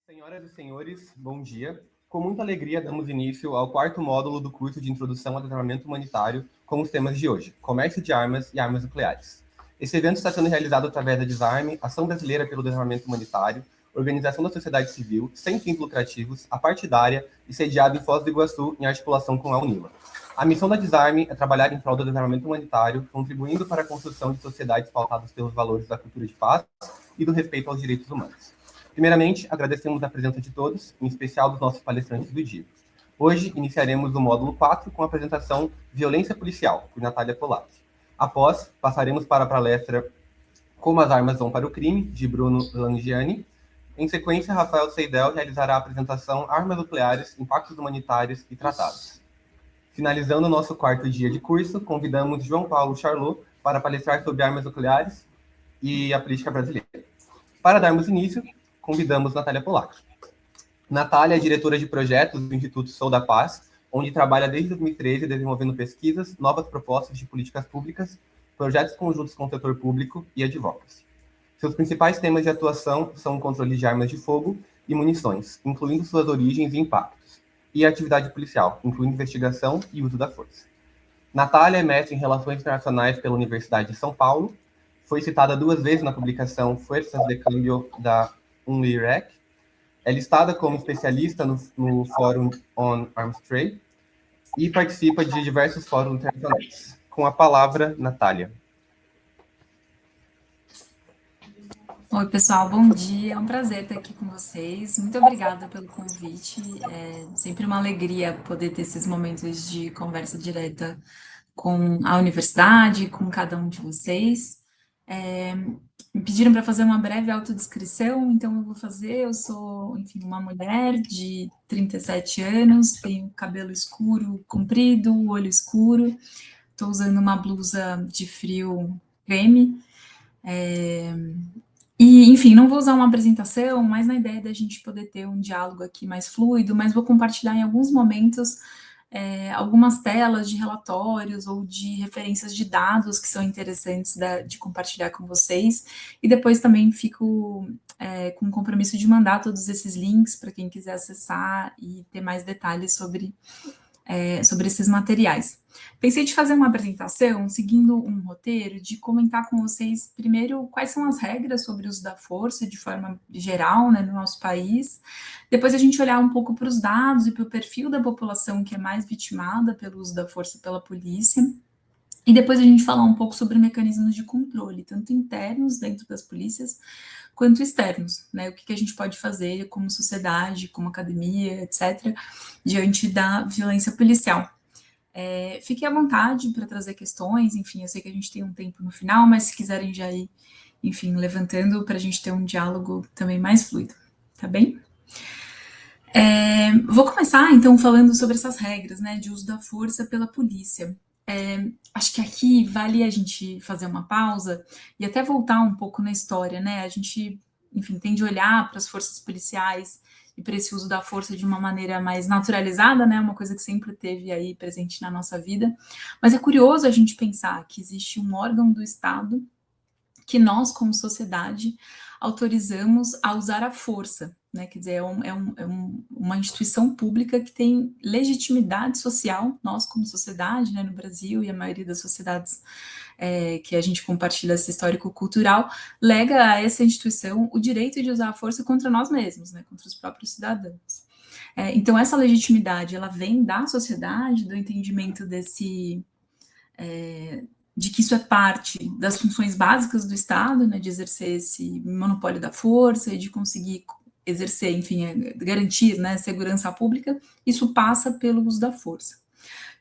Senhoras e senhores, bom dia. Com muita alegria, damos início ao quarto módulo do curso de Introdução ao Desarmamento Humanitário com os temas de hoje, Comércio de Armas e Armas Nucleares. Esse evento está sendo realizado através da Desarme, Ação Brasileira pelo Desarmamento Humanitário, Organização da Sociedade Civil, sem fins lucrativos, apartidária e sediado em Foz do Iguaçu, em articulação com a UNILA. A missão da Desarme é trabalhar em prol do desarmamento humanitário, contribuindo para a construção de sociedades pautadas pelos valores da cultura de paz e do respeito aos direitos humanos. Primeiramente, agradecemos a presença de todos, em especial dos nossos palestrantes do dia. Hoje, iniciaremos o módulo 4 com a apresentação Violência Policial, por Natália Polatti. Após, passaremos para a palestra Como as Armas Vão para o Crime, de Bruno Langiani. Em sequência, Rafael Seidel realizará a apresentação Armas Nucleares, Impactos Humanitários e Tratados. Finalizando o nosso quarto dia de curso, convidamos João Paulo Charlot para palestrar sobre armas nucleares e a política brasileira. Para darmos início, convidamos Natália Polatti. Natália é diretora de projetos do Instituto Sou da Paz, onde trabalha desde 2013 desenvolvendo pesquisas, novas propostas de políticas públicas, projetos conjuntos com o setor público e advocacy. Seus principais temas de atuação são o controle de armas de fogo e munições, incluindo suas origens e impactos, e a atividade policial, incluindo investigação e uso da força. Natália é mestre em Relações Internacionais pela Universidade de São Paulo, foi citada 2 vezes na publicação Fuerzas de Cambio da UNIREC, é listada como especialista no Fórum on Arms Trade e participa de diversos fóruns internacionais. Com a palavra, Natália. Oi, pessoal, bom dia. É um prazer estar aqui com vocês. Muito obrigada pelo convite. É sempre uma alegria poder ter esses momentos de conversa direta com a universidade, com cada um de vocês. Me pediram para fazer uma breve autodescrição, então eu vou fazer. Eu sou, enfim, uma mulher de 37 anos, tenho cabelo escuro, comprido, olho escuro, estou usando uma blusa de frio creme. E, enfim, não vou usar uma apresentação, mas na ideia da gente poder ter um diálogo aqui mais fluido, mas vou compartilhar em alguns momentos algumas telas de relatórios ou de referências de dados que são interessantes de compartilhar com vocês, e depois também fico com o compromisso de mandar todos esses links para quem quiser acessar e ter mais detalhes sobre esses materiais. Pensei de fazer uma apresentação seguindo um roteiro de comentar com vocês, primeiro, quais são as regras sobre o uso da força de forma geral, né, no nosso país. Depois a gente olhar um pouco para os dados e para o perfil da população que é mais vitimada pelo uso da força pela polícia. E depois a gente falar um pouco sobre mecanismos de controle, tanto internos dentro das polícias, quanto externos, né? O que a gente pode fazer como sociedade, como academia, etc., diante da violência policial. Fiquem à vontade para trazer questões, enfim, eu sei que a gente tem um tempo no final, mas se quiserem já ir, enfim, levantando para a gente ter um diálogo também mais fluido, tá bem? Vou começar, então, falando sobre essas regras, né, de uso da força pela polícia. Acho que aqui vale a gente fazer uma pausa e até voltar um pouco na história, né? A gente, enfim, tende a olhar para as forças policiais e para esse uso da força de uma maneira mais naturalizada, né? Uma coisa que sempre teve aí presente na nossa vida. Mas é curioso a gente pensar que existe um órgão do Estado que nós, como sociedade, autorizamos a usar a força, né? Quer dizer, uma instituição pública que tem legitimidade social, nós como sociedade, né, no Brasil e a maioria das sociedades que a gente compartilha esse histórico-cultural, lega a essa instituição o direito de usar a força contra nós mesmos, né, contra os próprios cidadãos. Então, essa legitimidade, ela vem da sociedade, do entendimento de que isso é parte das funções básicas do Estado, né, de exercer esse monopólio da força e de conseguir exercer, enfim, garantir, né, segurança pública. Isso passa pelo uso da força.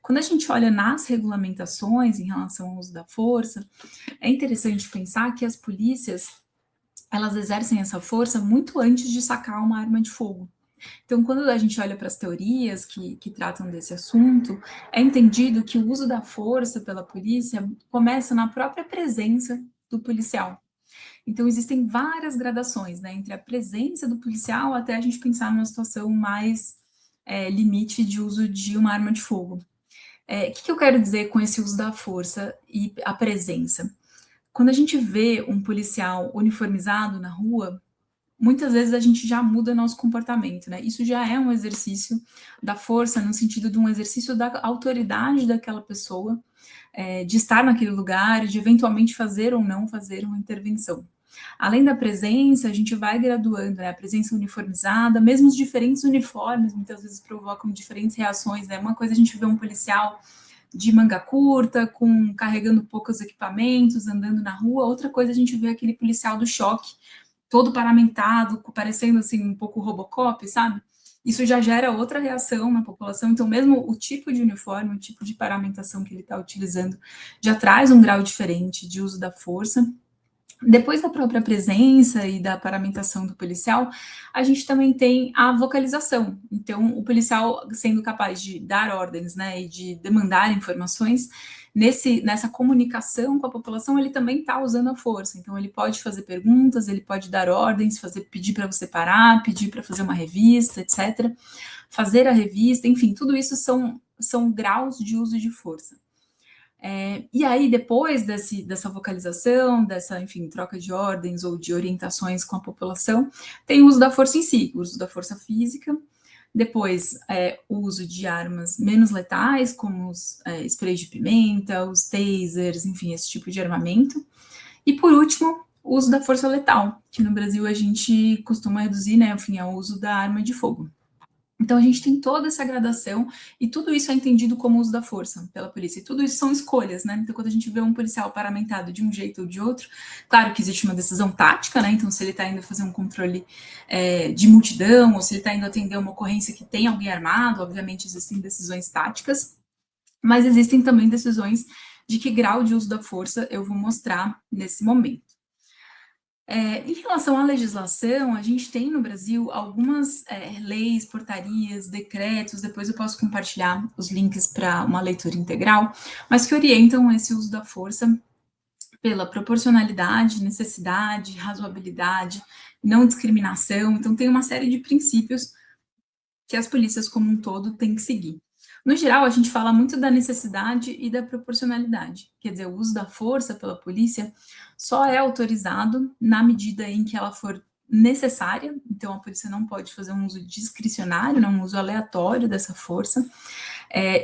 Quando a gente olha nas regulamentações em relação ao uso da força, é interessante pensar que as polícias, elas exercem essa força muito antes de sacar uma arma de fogo. Então, quando a gente olha para as teorias que tratam desse assunto, é entendido que o uso da força pela polícia começa na própria presença do policial. Então, existem várias gradações, né, entre a presença do policial até a gente pensar numa situação mais limite de uso de uma arma de fogo. O que eu quero dizer com esse uso da força e a presença? Quando a gente vê um policial uniformizado na rua, muitas vezes a gente já muda nosso comportamento, né? Isso já é um exercício da força, no sentido de um exercício da autoridade daquela pessoa, de estar naquele lugar, de eventualmente fazer ou não fazer uma intervenção. Além da presença, a gente vai graduando, né? A presença uniformizada, mesmo os diferentes uniformes, muitas vezes provocam diferentes reações, né? Uma coisa a gente vê um policial de manga curta, carregando poucos equipamentos, andando na rua, outra coisa a gente vê aquele policial do choque, todo paramentado, parecendo assim um pouco Robocop, sabe? Isso já gera outra reação na população, então mesmo o tipo de uniforme, o tipo de paramentação que ele está utilizando, já traz um grau diferente de uso da força. Depois da própria presença e da paramentação do policial, a gente também tem a vocalização. Então, o policial sendo capaz de dar ordens, né, e de demandar informações, nessa comunicação com a população, ele também está usando a força. Então, ele pode fazer perguntas, ele pode dar ordens, pedir para você parar, pedir para fazer uma revista, etc. Fazer a revista, enfim, tudo isso são graus de uso de força. E aí, depois dessa vocalização, enfim, troca de ordens ou de orientações com a população, tem o uso da força em si, o uso da força física, depois o uso de armas menos letais, como os sprays de pimenta, os tasers, enfim, esse tipo de armamento. E, por último, o uso da força letal, que no Brasil a gente costuma reduzir, né, enfim, ao uso da arma de fogo. Então, a gente tem toda essa gradação e tudo isso é entendido como uso da força pela polícia. E tudo isso são escolhas, né? Então, quando a gente vê um policial paramentado de um jeito ou de outro, claro que existe uma decisão tática, né? Então, se ele está indo fazer um controle de multidão ou se ele está indo atender uma ocorrência que tem alguém armado, obviamente existem decisões táticas, mas existem também decisões de que grau de uso da força eu vou mostrar nesse momento. Em relação à legislação, a gente tem no Brasil algumas leis, portarias, decretos, depois eu posso compartilhar os links para uma leitura integral, mas que orientam esse uso da força pela proporcionalidade, necessidade, razoabilidade, não discriminação. Então, tem uma série de princípios que as polícias como um todo têm que seguir. No geral, a gente fala muito da necessidade e da proporcionalidade. Quer dizer, o uso da força pela polícia só é autorizado na medida em que ela for necessária. Então, a polícia não pode fazer um uso discricionário, não, um uso aleatório dessa força,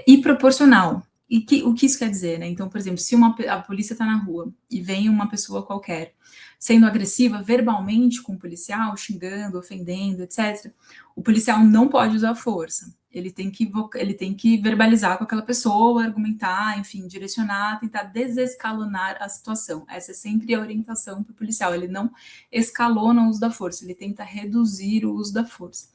e proporcional. O que isso quer dizer, né? Então, por exemplo, se a polícia está na rua e vem uma pessoa qualquer sendo agressiva verbalmente com o policial, xingando, ofendendo, etc., o policial não pode usar força. Ele tem que verbalizar com aquela pessoa, argumentar, enfim, direcionar, tentar desescalonar a situação. Essa é sempre a orientação para o policial. Ele não escalona o uso da força, ele tenta reduzir o uso da força.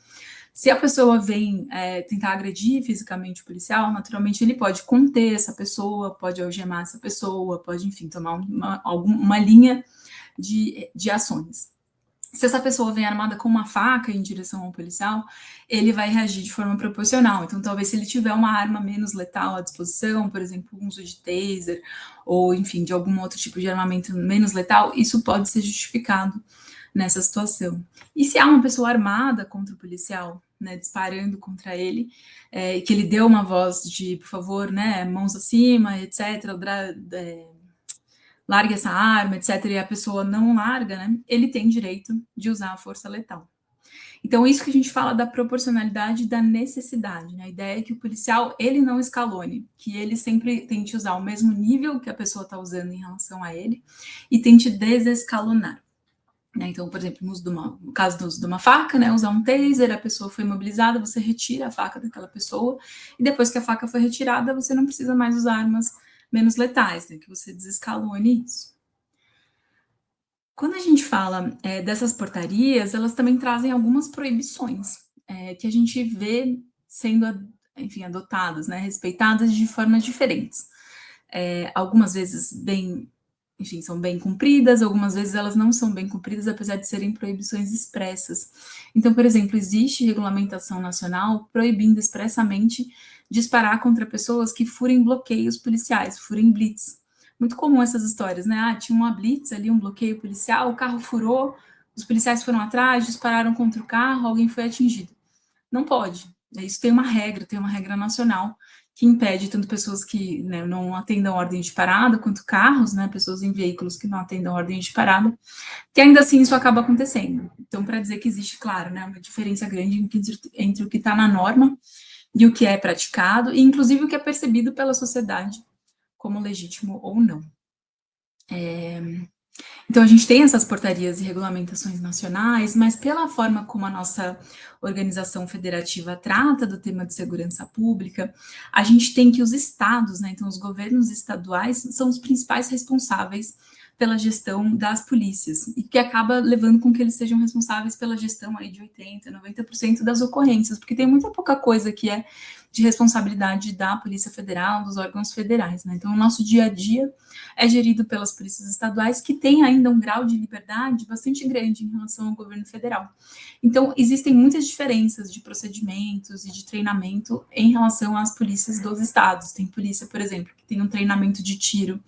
Se a pessoa vem tentar agredir fisicamente o policial, naturalmente ele pode conter essa pessoa, pode algemar essa pessoa, pode, enfim, tomar uma linha de ações. Se essa pessoa vem armada com uma faca em direção ao policial, ele vai reagir de forma proporcional. Então, talvez se ele tiver uma arma menos letal à disposição, por exemplo, um uso de taser, ou, enfim, de algum outro tipo de armamento menos letal, isso pode ser justificado nessa situação. E se há uma pessoa armada contra o policial, né, disparando contra ele, que ele deu uma voz de, por favor, né, mãos acima, etc., largue essa arma, etc., e a pessoa não larga, né, ele tem direito de usar a força letal. Então, isso que a gente fala da proporcionalidade e da necessidade, né? A ideia é que o policial, ele não escalone, que ele sempre tente usar o mesmo nível que a pessoa está usando em relação a ele e tente desescalonar. Né? Então, por exemplo, no caso do uso de uma faca, né, usar um taser, a pessoa foi imobilizada, você retira a faca daquela pessoa e depois que a faca foi retirada, você não precisa mais usar armas menos letais, né, que você desescalone isso. Quando a gente fala dessas portarias, elas também trazem algumas proibições que a gente vê sendo, enfim, adotadas, né, respeitadas de formas diferentes. Algumas vezes são bem cumpridas, algumas vezes elas não são bem cumpridas, apesar de serem proibições expressas. Então, por exemplo, existe regulamentação nacional proibindo expressamente disparar contra pessoas que furem bloqueios policiais, furem blitz. Muito comum essas histórias, né? Tinha uma blitz ali, um bloqueio policial, o carro furou, os policiais foram atrás, dispararam contra o carro, alguém foi atingido. Não pode. Isso tem uma regra nacional que impede tanto pessoas que, né, não atendam ordem de parada, quanto carros, né, pessoas em veículos que não atendam ordem de parada, que ainda assim isso acaba acontecendo. Então, para dizer que existe, claro, né, uma diferença grande entre o que está na norma e o que é praticado, e inclusive o que é percebido pela sociedade como legítimo ou não. Então, a gente tem essas portarias e regulamentações nacionais, mas pela forma como a nossa organização federativa trata do tema de segurança pública, a gente tem que os estados, né, então os governos estaduais são os principais responsáveis pela gestão das polícias, e que acaba levando com que eles sejam responsáveis pela gestão aí de 80%, 90% das ocorrências, porque tem muita pouca coisa que é de responsabilidade da Polícia Federal, dos órgãos federais, né? Então, o nosso dia a dia é gerido pelas polícias estaduais, que têm ainda um grau de liberdade bastante grande em relação ao governo federal. Então, existem muitas diferenças de procedimentos e de treinamento em relação às polícias dos estados. Tem polícia, por exemplo, que tem um treinamento de tiro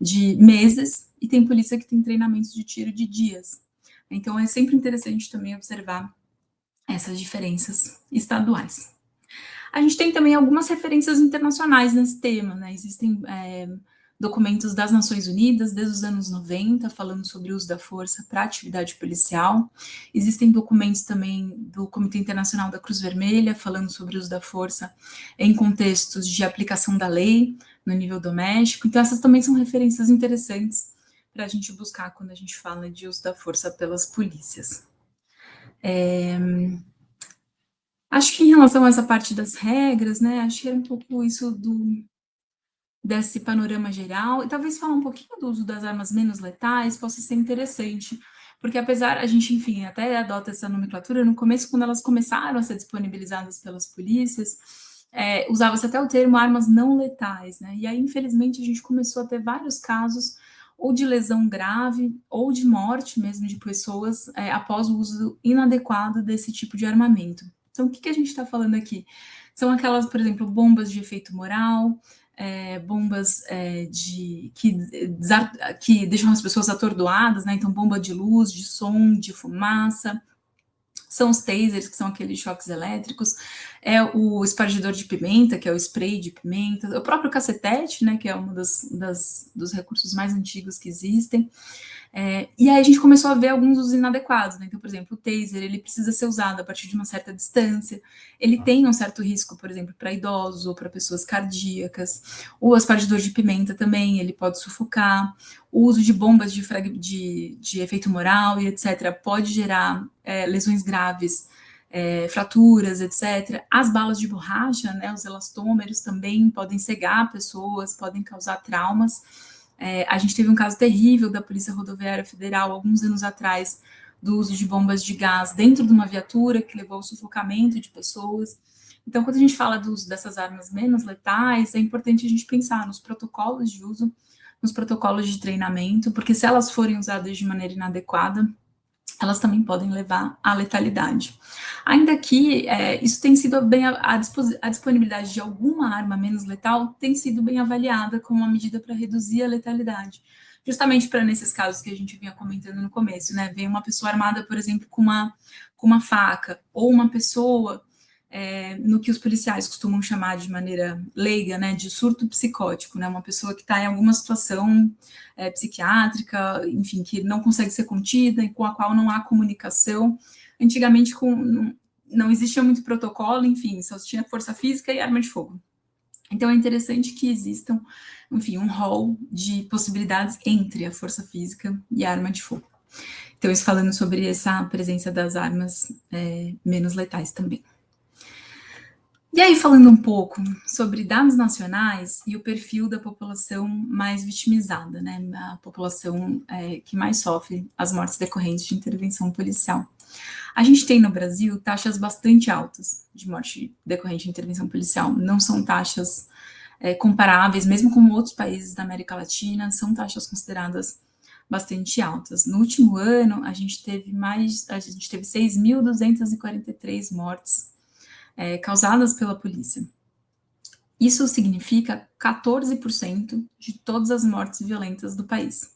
de meses, e tem polícia que tem treinamentos de tiro de dias. Então, é sempre interessante também observar essas diferenças estaduais. A gente tem também algumas referências internacionais nesse tema, né? Existem documentos das Nações Unidas desde os anos 90, falando sobre o uso da força para atividade policial. Existem documentos também do Comitê Internacional da Cruz Vermelha, falando sobre o uso da força em contextos de aplicação da lei no nível doméstico. Então, essas também são referências interessantes para a gente buscar quando a gente fala de uso da força pelas polícias. Acho que em relação a essa parte das regras, né, acho que era um pouco isso desse panorama geral, e talvez falar um pouquinho do uso das armas menos letais possa ser interessante, porque apesar, a gente, enfim, até adota essa nomenclatura, no começo, quando elas começaram a ser disponibilizadas pelas polícias, usava-se até o termo armas não letais, né, e aí, infelizmente, a gente começou a ter vários casos ou de lesão grave, ou de morte mesmo de pessoas após o uso inadequado desse tipo de armamento. Então, o que a gente está falando aqui? São aquelas, por exemplo, bombas de efeito moral, bombas que deixam as pessoas atordoadas, né? Então, bomba de luz, de som, de fumaça. São os tasers, que são aqueles choques elétricos, é o espargidor de pimenta, que é o spray de pimenta, o próprio cacetete, né, que é um dos recursos mais antigos que existem. E aí a gente começou a ver alguns usos inadequados, né? Então, por exemplo, o taser, ele precisa ser usado a partir de uma certa distância, ele tem um certo risco, por exemplo, para idosos ou para pessoas cardíacas. O aspergidor de pimenta também, ele pode sufocar. O uso de bombas de efeito moral e etc. pode gerar lesões graves, fraturas, etc. As balas de borracha, né, os elastômeros também podem cegar pessoas, podem causar traumas. A gente teve um caso terrível da Polícia Rodoviária Federal, alguns anos atrás, do uso de bombas de gás dentro de uma viatura, que levou ao sufocamento de pessoas. Então, quando a gente fala do uso dessas armas menos letais, é importante a gente pensar nos protocolos de uso, nos protocolos de treinamento, porque se elas forem usadas de maneira inadequada, elas também podem levar à letalidade. Ainda que isso tem sido bem, a disponibilidade de alguma arma menos letal tem sido bem avaliada como uma medida para reduzir a letalidade, justamente para nesses casos que a gente vinha comentando no começo, né? Vem uma pessoa armada, por exemplo, com uma faca, ou uma pessoa no que os policiais costumam chamar de maneira leiga, né, de surto psicótico, né, uma pessoa que está em alguma situação psiquiátrica, enfim, que não consegue ser contida e com a qual não há comunicação. Antigamente não existia muito protocolo, enfim, só tinha força física e arma de fogo. Então é interessante que existam, enfim, um rol de possibilidades entre a força física e a arma de fogo. Então, isso falando sobre essa presença das armas menos letais também. E aí, falando um pouco sobre dados nacionais e o perfil da população mais vitimizada, né? A população que mais sofre as mortes decorrentes de intervenção policial. A gente tem no Brasil taxas bastante altas de morte decorrente de intervenção policial. Não são taxas comparáveis, mesmo com outros países da América Latina, são taxas consideradas bastante altas. No último ano, a gente teve 6.243 mortes causadas pela polícia. Isso significa 14% de todas as mortes violentas do país.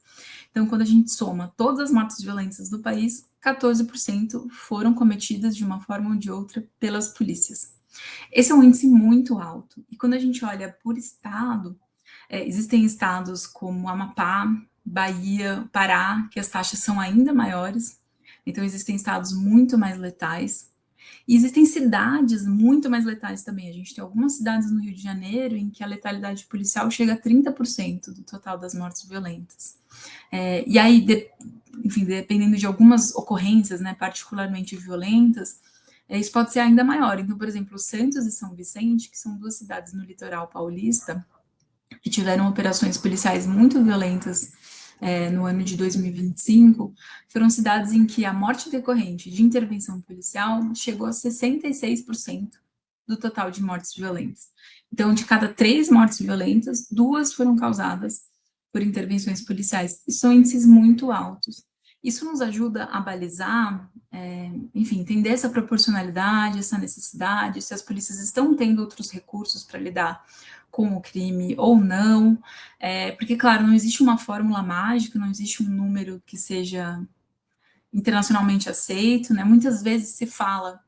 Então, quando a gente soma todas as mortes violentas do país, 14% foram cometidas de uma forma ou de outra pelas polícias. Esse é um índice muito alto. E quando a gente olha por estado, existem estados como Amapá, Bahia, Pará, que as taxas são ainda maiores. Então, existem estados muito mais letais, e existem cidades muito mais letais também. A gente tem algumas cidades no Rio de Janeiro em que a letalidade policial chega a 30% do total das mortes violentas. E aí, enfim, dependendo de algumas ocorrências, né, particularmente violentas, isso pode ser ainda maior. Então, por exemplo, Santos e São Vicente, que são duas cidades no litoral paulista, que tiveram operações policiais muito violentas no ano de 2025, foram cidades em que a morte decorrente de intervenção policial chegou a 66% do total de mortes violentas. Então, de cada 3 mortes violentas, 2 foram causadas por intervenções policiais. E são índices muito altos. Isso nos ajuda a balizar, enfim, entender essa proporcionalidade, essa necessidade, se as polícias estão tendo outros recursos para lidar com o crime ou não, porque, claro, não existe uma fórmula mágica, não existe um número que seja internacionalmente aceito, né? Muitas vezes se fala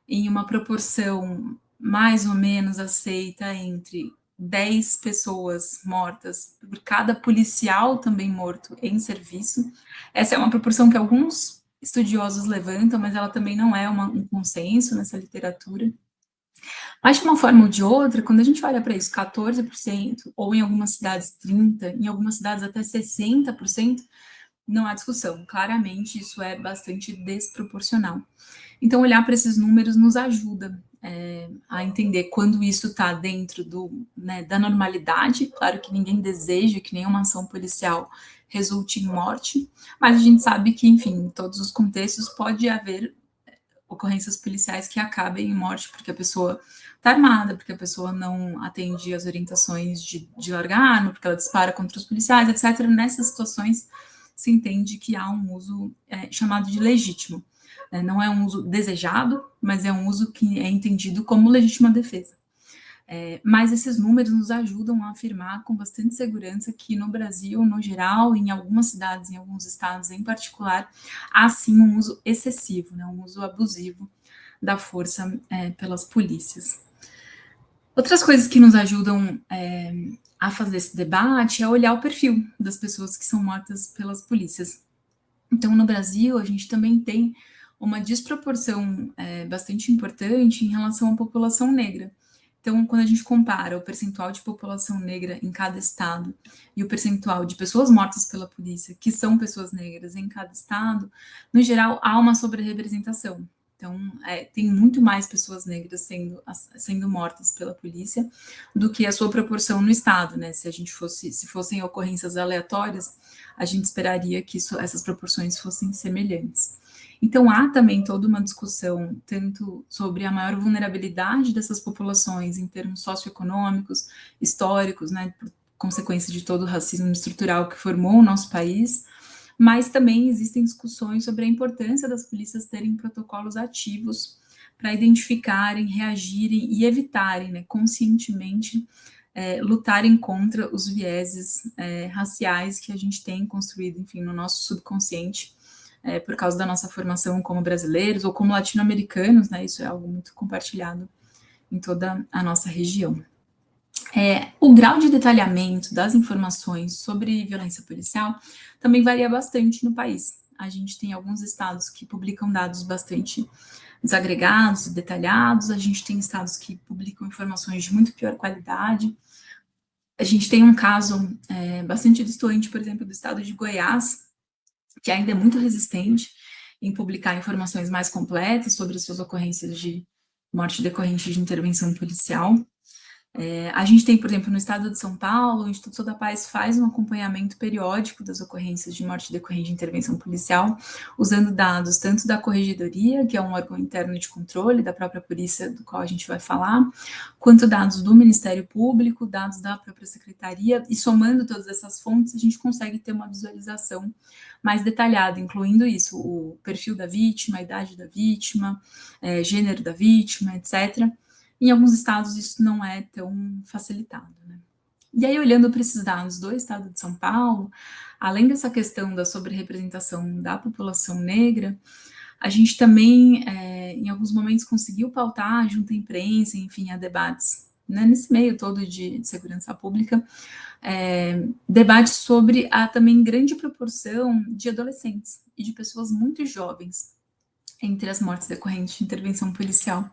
em uma proporção mais ou menos aceita entre 10 pessoas mortas por cada policial também morto em serviço. Essa é uma proporção que alguns estudiosos levantam, mas ela também não é um consenso nessa literatura. Mas de uma forma ou de outra, quando a gente olha para isso, 14%, ou em algumas cidades 30%, em algumas cidades até 60%, não há discussão. Claramente, isso é bastante desproporcional. Então, olhar para esses números nos ajuda a entender quando isso está dentro da normalidade. Claro que ninguém deseja que nenhuma ação policial resulte em morte, mas a gente sabe que, enfim, em todos os contextos pode haver ocorrências policiais que acabem em morte porque a pessoa está armada, porque a pessoa não atende às orientações de largar arma, porque ela dispara contra os policiais, etc. Nessas situações se entende que há um uso chamado de legítimo. Não é um uso desejado, mas é um uso que é entendido como legítima defesa. Mas esses números nos ajudam a afirmar com bastante segurança que no Brasil, no geral, em algumas cidades, em alguns estados em particular, há sim um uso excessivo, né, um uso abusivo da força pelas polícias. Outras coisas que nos ajudam a fazer esse debate é olhar o perfil das pessoas que são mortas pelas polícias. Então, no Brasil, a gente também tem uma desproporção bastante importante em relação à população negra. Então, quando a gente compara o percentual de população negra em cada estado e o percentual de pessoas mortas pela polícia, que são pessoas negras em cada estado, no geral, há uma sobre-representação. Então, tem muito mais pessoas negras sendo mortas pela polícia do que a sua proporção no estado, né? Se fossem ocorrências aleatórias, a gente esperaria que essas proporções fossem semelhantes. Então, há também toda uma discussão, tanto sobre a maior vulnerabilidade dessas populações em termos socioeconômicos, históricos, né, por consequência de todo o racismo estrutural que formou o nosso país, mas também existem discussões sobre a importância das polícias terem protocolos ativos para identificarem, reagirem e evitarem, né, conscientemente, lutarem contra os vieses raciais que a gente tem construído, enfim, no nosso subconsciente, por causa da nossa formação como brasileiros ou como latino-americanos, né? Isso é algo muito compartilhado em toda a nossa região. O grau de detalhamento das informações sobre violência policial também varia bastante no país. A gente tem alguns estados que publicam dados bastante desagregados e detalhados, a gente tem estados que publicam informações de muito pior qualidade. A gente tem um caso bastante distante, por exemplo, do estado de Goiás, que ainda é muito resistente em publicar informações mais completas sobre as suas ocorrências de morte decorrente de intervenção policial. A gente tem, por exemplo, no estado de São Paulo, o Instituto da Paz faz um acompanhamento periódico das ocorrências de morte decorrente de intervenção policial, usando dados tanto da Corregedoria, que é um órgão interno de controle da própria polícia, do qual a gente vai falar, quanto dados do Ministério Público, dados da própria Secretaria, e somando todas essas fontes, a gente consegue ter uma visualização mais detalhada, incluindo isso, o perfil da vítima, a idade da vítima, gênero da vítima, etc. Em alguns estados isso não é tão facilitado, né? E aí, olhando para esses dados do estado de São Paulo, além dessa questão da sobre-representação da população negra, a gente também, em alguns momentos, conseguiu pautar, junto à imprensa, enfim, a debates né, nesse meio todo de segurança pública, debate sobre a também grande proporção de adolescentes e de pessoas muito jovens entre as mortes decorrentes de intervenção policial.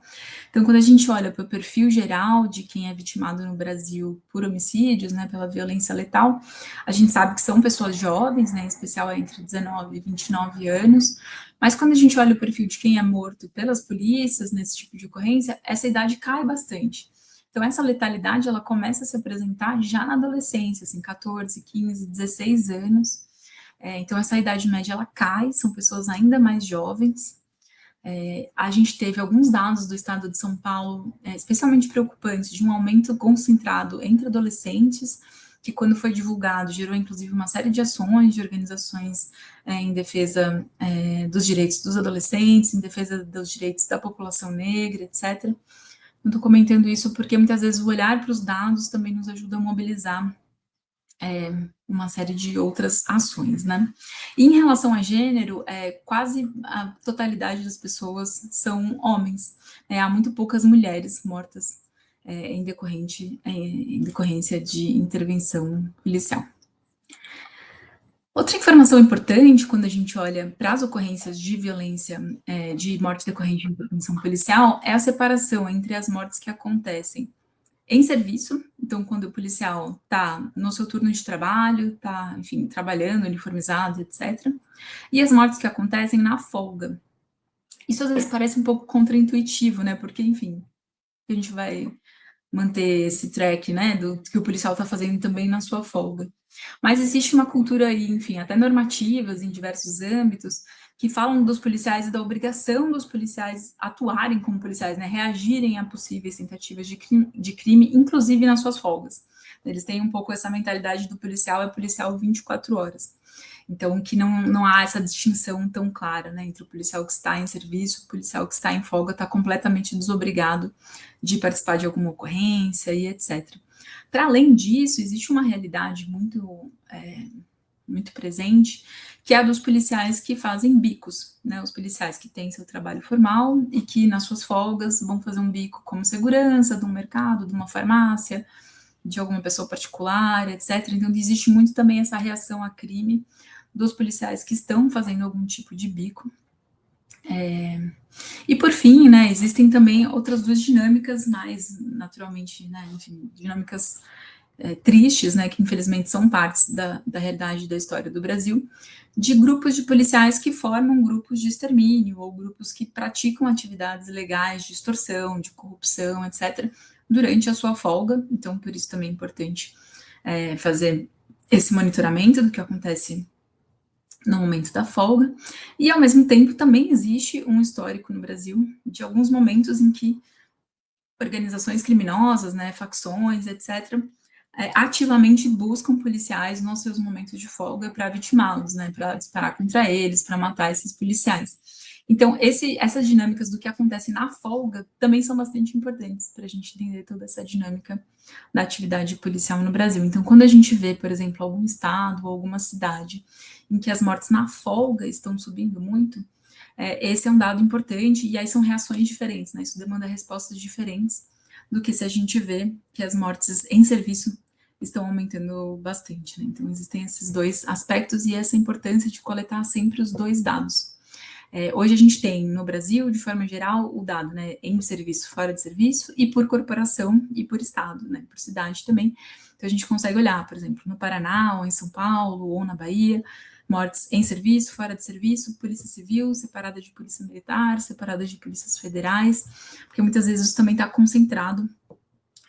Então, quando a gente olha para o perfil geral de quem é vitimado no Brasil por homicídios, né, pela violência letal, a gente sabe que são pessoas jovens, né, em especial entre 19 e 29 anos, mas quando a gente olha o perfil de quem é morto pelas polícias nesse tipo de ocorrência, essa idade cai bastante. Então, essa letalidade, ela começa a se apresentar já na adolescência, assim, 14, 15, 16 anos. Então, essa idade média, ela cai, são pessoas ainda mais jovens. A gente teve alguns dados do estado de São Paulo, especialmente preocupantes, de um aumento concentrado entre adolescentes, que quando foi divulgado gerou inclusive uma série de ações de organizações em defesa dos direitos dos adolescentes, em defesa dos direitos da população negra, etc. Eu estou comentando isso porque muitas vezes o olhar para os dados também nos ajuda a mobilizar uma série de outras ações, né? E em relação a gênero, quase a totalidade das pessoas são homens, né? Há muito poucas mulheres mortas em decorrência de intervenção policial. Outra informação importante quando a gente olha para as ocorrências de violência, de morte decorrente de intervenção policial, é a separação entre as mortes que acontecem em serviço, então quando o policial está no seu turno de trabalho, está, enfim, trabalhando, uniformizado, etc. E as mortes que acontecem na folga. Isso às vezes parece um pouco contraintuitivo, né? Porque, enfim, a gente vai manter esse track, né, do que o policial está fazendo também na sua folga. Mas existe uma cultura aí, enfim, até normativas em diversos âmbitos, que falam dos policiais e da obrigação dos policiais atuarem como policiais, né, reagirem a possíveis tentativas de crime, inclusive nas suas folgas. Eles têm um pouco essa mentalidade do policial, é policial 24 horas. Então, que não há essa distinção tão clara, né, entre o policial que está em serviço, o policial que está em folga, está completamente desobrigado de participar de alguma ocorrência e etc. Para além disso, existe uma realidade muito presente, que é a dos policiais que fazem bicos, né? Os policiais que têm seu trabalho formal e que nas suas folgas vão fazer um bico como segurança de um mercado, de uma farmácia, de alguma pessoa particular, etc. Então, existe muito também essa reação a crime dos policiais que estão fazendo algum tipo de bico. E por fim, né, existem também outras duas dinâmicas mais naturalmente, né, enfim, dinâmicas tristes, né, que infelizmente são partes da realidade da história do Brasil, de grupos de policiais que formam grupos de extermínio ou grupos que praticam atividades ilegais de extorsão, de corrupção, etc., durante a sua folga. Então, por isso também é importante fazer esse monitoramento do que acontece no momento da folga, e ao mesmo tempo também existe um histórico no Brasil de alguns momentos em que organizações criminosas, né, facções, etc., ativamente buscam policiais nos seus momentos de folga para vitimá-los, né, para disparar contra eles, para matar esses policiais. Então, essas dinâmicas do que acontece na folga também são bastante importantes para a gente entender toda essa dinâmica da atividade policial no Brasil. Então, quando a gente vê, por exemplo, algum estado ou alguma cidade em que as mortes na folga estão subindo muito, esse é um dado importante, e aí são reações diferentes, né? Isso demanda respostas diferentes do que se a gente vê que as mortes em serviço estão aumentando bastante, né? Então, existem esses dois aspectos e essa importância de coletar sempre os dois dados. Hoje a gente tem no Brasil, de forma geral, o dado, né, em serviço, fora de serviço, e por corporação e por estado, né, por cidade também. Então a gente consegue olhar, por exemplo, no Paraná, ou em São Paulo, ou na Bahia, mortes em serviço, fora de serviço, polícia civil, separada de polícia militar, separada de polícias federais, porque muitas vezes isso também está concentrado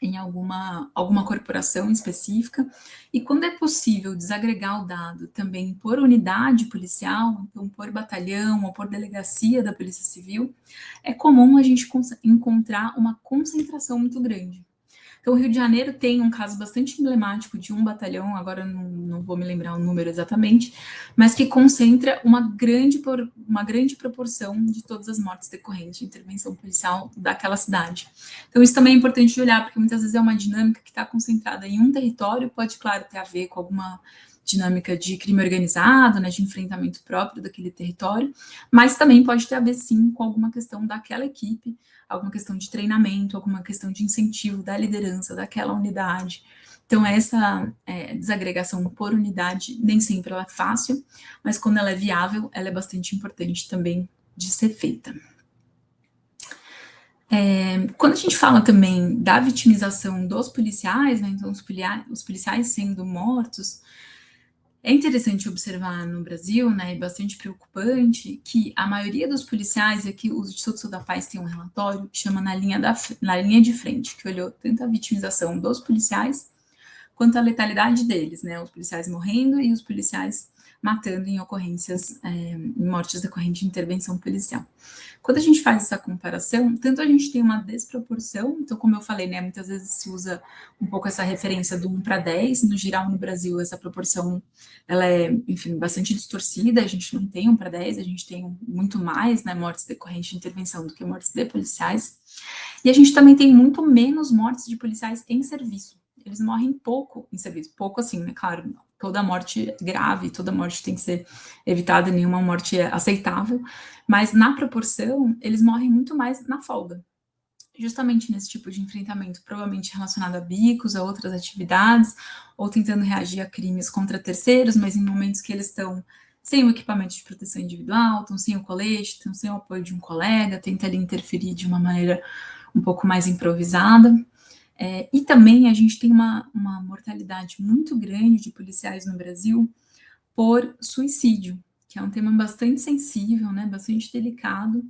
em alguma corporação específica, e quando é possível desagregar o dado também por unidade policial, então por batalhão ou por delegacia da Polícia Civil, é comum a gente encontrar uma concentração muito grande. Então, o Rio de Janeiro tem um caso bastante emblemático de um batalhão, agora não vou me lembrar o número exatamente, mas que concentra uma grande proporção de todas as mortes decorrentes de intervenção policial daquela cidade. Então, isso também é importante de olhar, porque muitas vezes é uma dinâmica que está concentrada em um território, pode, claro, ter a ver com alguma dinâmica de crime organizado, né, de enfrentamento próprio daquele território, mas também pode ter a ver, sim, com alguma questão daquela equipe, alguma questão de treinamento, alguma questão de incentivo da liderança daquela unidade. Então, essa desagregação por unidade nem sempre ela é fácil, mas quando ela é viável, ela é bastante importante também de ser feita. Quando a gente fala também da vitimização dos policiais, né, então os policiais sendo mortos, é interessante observar no Brasil, né, e bastante preocupante, que a maioria dos policiais, e aqui o Instituto da Paz tem um relatório que chama na linha de frente, que olhou tanto a vitimização dos policiais, quanto a letalidade deles, né, os policiais morrendo e os policiais matando em ocorrências, em mortes decorrentes de intervenção policial. Quando a gente faz essa comparação, tanto a gente tem uma desproporção, então, como eu falei, né, muitas vezes se usa um pouco essa referência do 1 para 10, no geral, no Brasil, essa proporção, ela é, enfim, bastante distorcida, a gente não tem 1 para 10, a gente tem muito mais, né, mortes decorrentes de intervenção do que mortes de policiais, e a gente também tem muito menos mortes de policiais em serviço. Eles morrem pouco em serviço, pouco assim, né, claro, toda morte grave, toda morte tem que ser evitada, nenhuma morte é aceitável, mas na proporção, eles morrem muito mais na folga, justamente nesse tipo de enfrentamento, provavelmente relacionado a bicos, a outras atividades, ou tentando reagir a crimes contra terceiros, mas em momentos que eles estão sem o equipamento de proteção individual, estão sem o colete, estão sem o apoio de um colega, tenta ali interferir de uma maneira um pouco mais improvisada. E também a gente tem uma mortalidade muito grande de policiais no Brasil por suicídio, que é um tema bastante sensível, né, bastante delicado,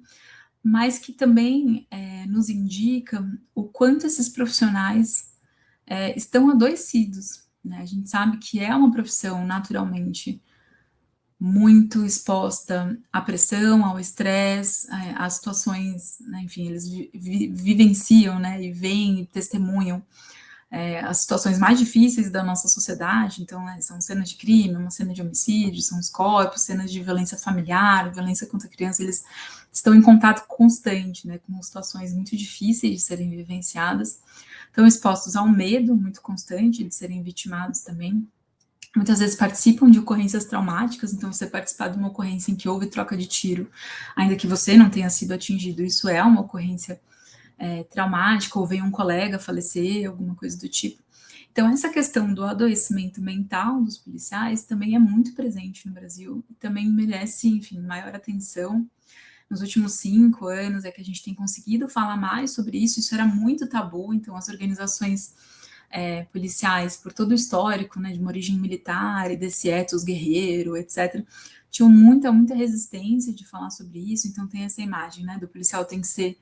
mas que também nos indica o quanto esses profissionais estão adoecidos, né? A gente sabe que é uma profissão naturalmente muito exposta à pressão, ao estresse, às situações, né, enfim, eles vivenciam, né, e veem e testemunham as situações mais difíceis da nossa sociedade, então, né, são cenas de crime, uma cena de homicídio, são os corpos, cenas de violência familiar, violência contra a criança, eles estão em contato constante, né, com situações muito difíceis de serem vivenciadas, estão expostos ao medo muito constante de serem vitimados também, muitas vezes participam de ocorrências traumáticas, então você participar de uma ocorrência em que houve troca de tiro, ainda que você não tenha sido atingido, isso é uma ocorrência traumática, ou veio um colega falecer, alguma coisa do tipo. Então, essa questão do adoecimento mental dos policiais também é muito presente no Brasil, e também merece, enfim, maior atenção. Nos últimos 5 anos é que a gente tem conseguido falar mais sobre isso era muito tabu, então as organizações policiais, por todo o histórico, né, de uma origem militar, e desse ethos guerreiro, etc., tinham muita resistência de falar sobre isso, então tem essa imagem, né, do policial tem que ser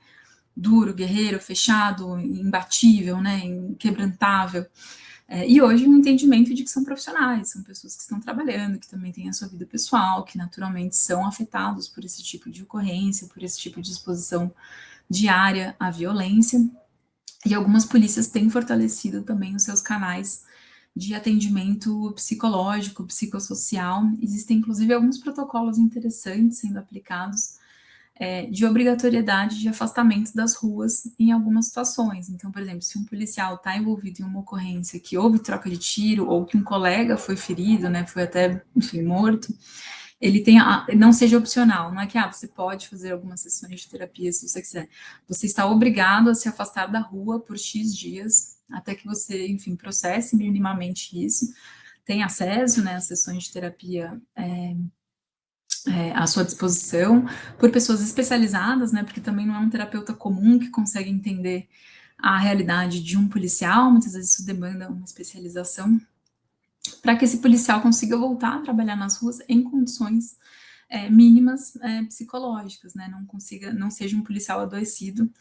duro, guerreiro, fechado, imbatível, né, inquebrantável, e hoje um entendimento de que são profissionais, são pessoas que estão trabalhando, que também têm a sua vida pessoal, que naturalmente são afetados por esse tipo de ocorrência, por esse tipo de exposição diária à violência, e algumas polícias têm fortalecido também os seus canais de atendimento psicológico, psicossocial. Existem, inclusive, alguns protocolos interessantes sendo aplicados de obrigatoriedade de afastamento das ruas em algumas situações. Então, por exemplo, se um policial está envolvido em uma ocorrência que houve troca de tiro ou que um colega foi ferido, né, foi até, enfim, morto, ele tem não seja opcional, não é que você pode fazer algumas sessões de terapia se você quiser. Você está obrigado a se afastar da rua por X dias, até que você, enfim, processe minimamente isso, tem acesso, né, às sessões de terapia à sua disposição, por pessoas especializadas, né, porque também não é um terapeuta comum que consegue entender a realidade de um policial, muitas vezes isso demanda uma especialização, para que esse policial consiga voltar a trabalhar nas ruas em condições mínimas psicológicas, né, não seja um policial adoecido,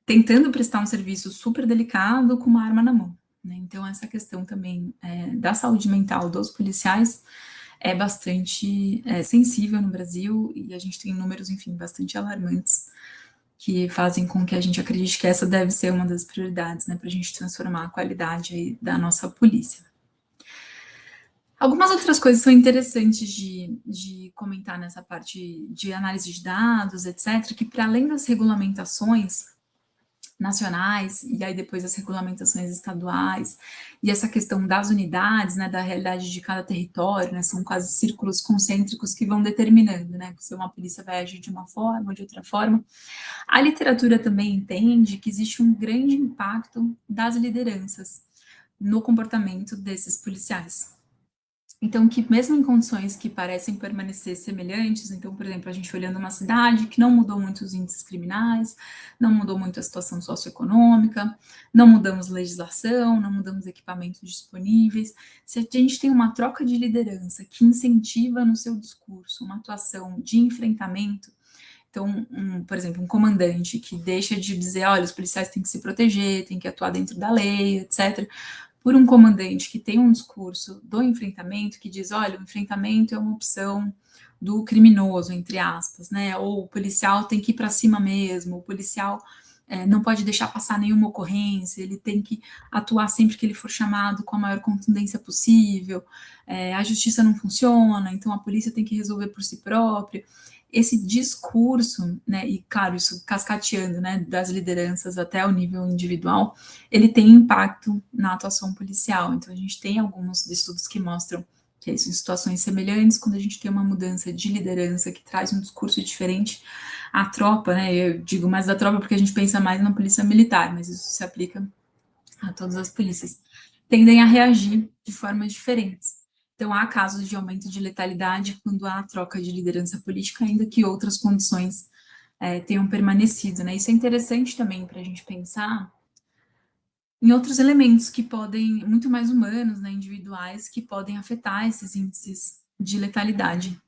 tentando prestar um serviço super delicado com uma arma na mão, né? Então essa questão também da saúde mental dos policiais é bastante sensível no Brasil, e a gente tem números, enfim, bastante alarmantes, que fazem com que a gente acredite que essa deve ser uma das prioridades, né, para a gente transformar a qualidade aí da nossa polícia. Algumas outras coisas são interessantes de comentar nessa parte de análise de dados, etc., que para além das regulamentações, nacionais, e aí depois as regulamentações estaduais, e essa questão das unidades, né, da realidade de cada território, né, são quase círculos concêntricos que vão determinando, né, se uma polícia vai agir de uma forma ou de outra forma. A literatura também entende que existe um grande impacto das lideranças no comportamento desses policiais. Então, que mesmo em condições que parecem permanecer semelhantes, então, por exemplo, a gente olhando uma cidade que não mudou muito os índices criminais, não mudou muito a situação socioeconômica, não mudamos legislação, não mudamos equipamentos disponíveis, se a gente tem uma troca de liderança que incentiva no seu discurso uma atuação de enfrentamento, então, por exemplo, um comandante que deixa de dizer, olha, os policiais têm que se proteger, têm que atuar dentro da lei, etc., por um comandante que tem um discurso do enfrentamento, que diz, olha, o enfrentamento é uma opção do criminoso, entre aspas, né? Ou o policial tem que ir para cima mesmo, o policial não pode deixar passar nenhuma ocorrência, ele tem que atuar sempre que ele for chamado com a maior contundência possível, a justiça não funciona, então a polícia tem que resolver por si própria. Esse discurso, né, e claro, isso cascateando, né, das lideranças até o nível individual, ele tem impacto na atuação policial. Então, a gente tem alguns estudos que mostram que é isso, em situações semelhantes, quando a gente tem uma mudança de liderança que traz um discurso diferente, a tropa, né, eu digo mais da tropa porque a gente pensa mais na polícia militar, mas isso se aplica a todas as polícias, tendem a reagir de formas diferentes. Então, há casos de aumento de letalidade quando há troca de liderança política, ainda que outras condições tenham permanecido, né? Isso é interessante também para a gente pensar em outros elementos que podem, muito mais humanos, né, individuais, que podem afetar esses índices de letalidade.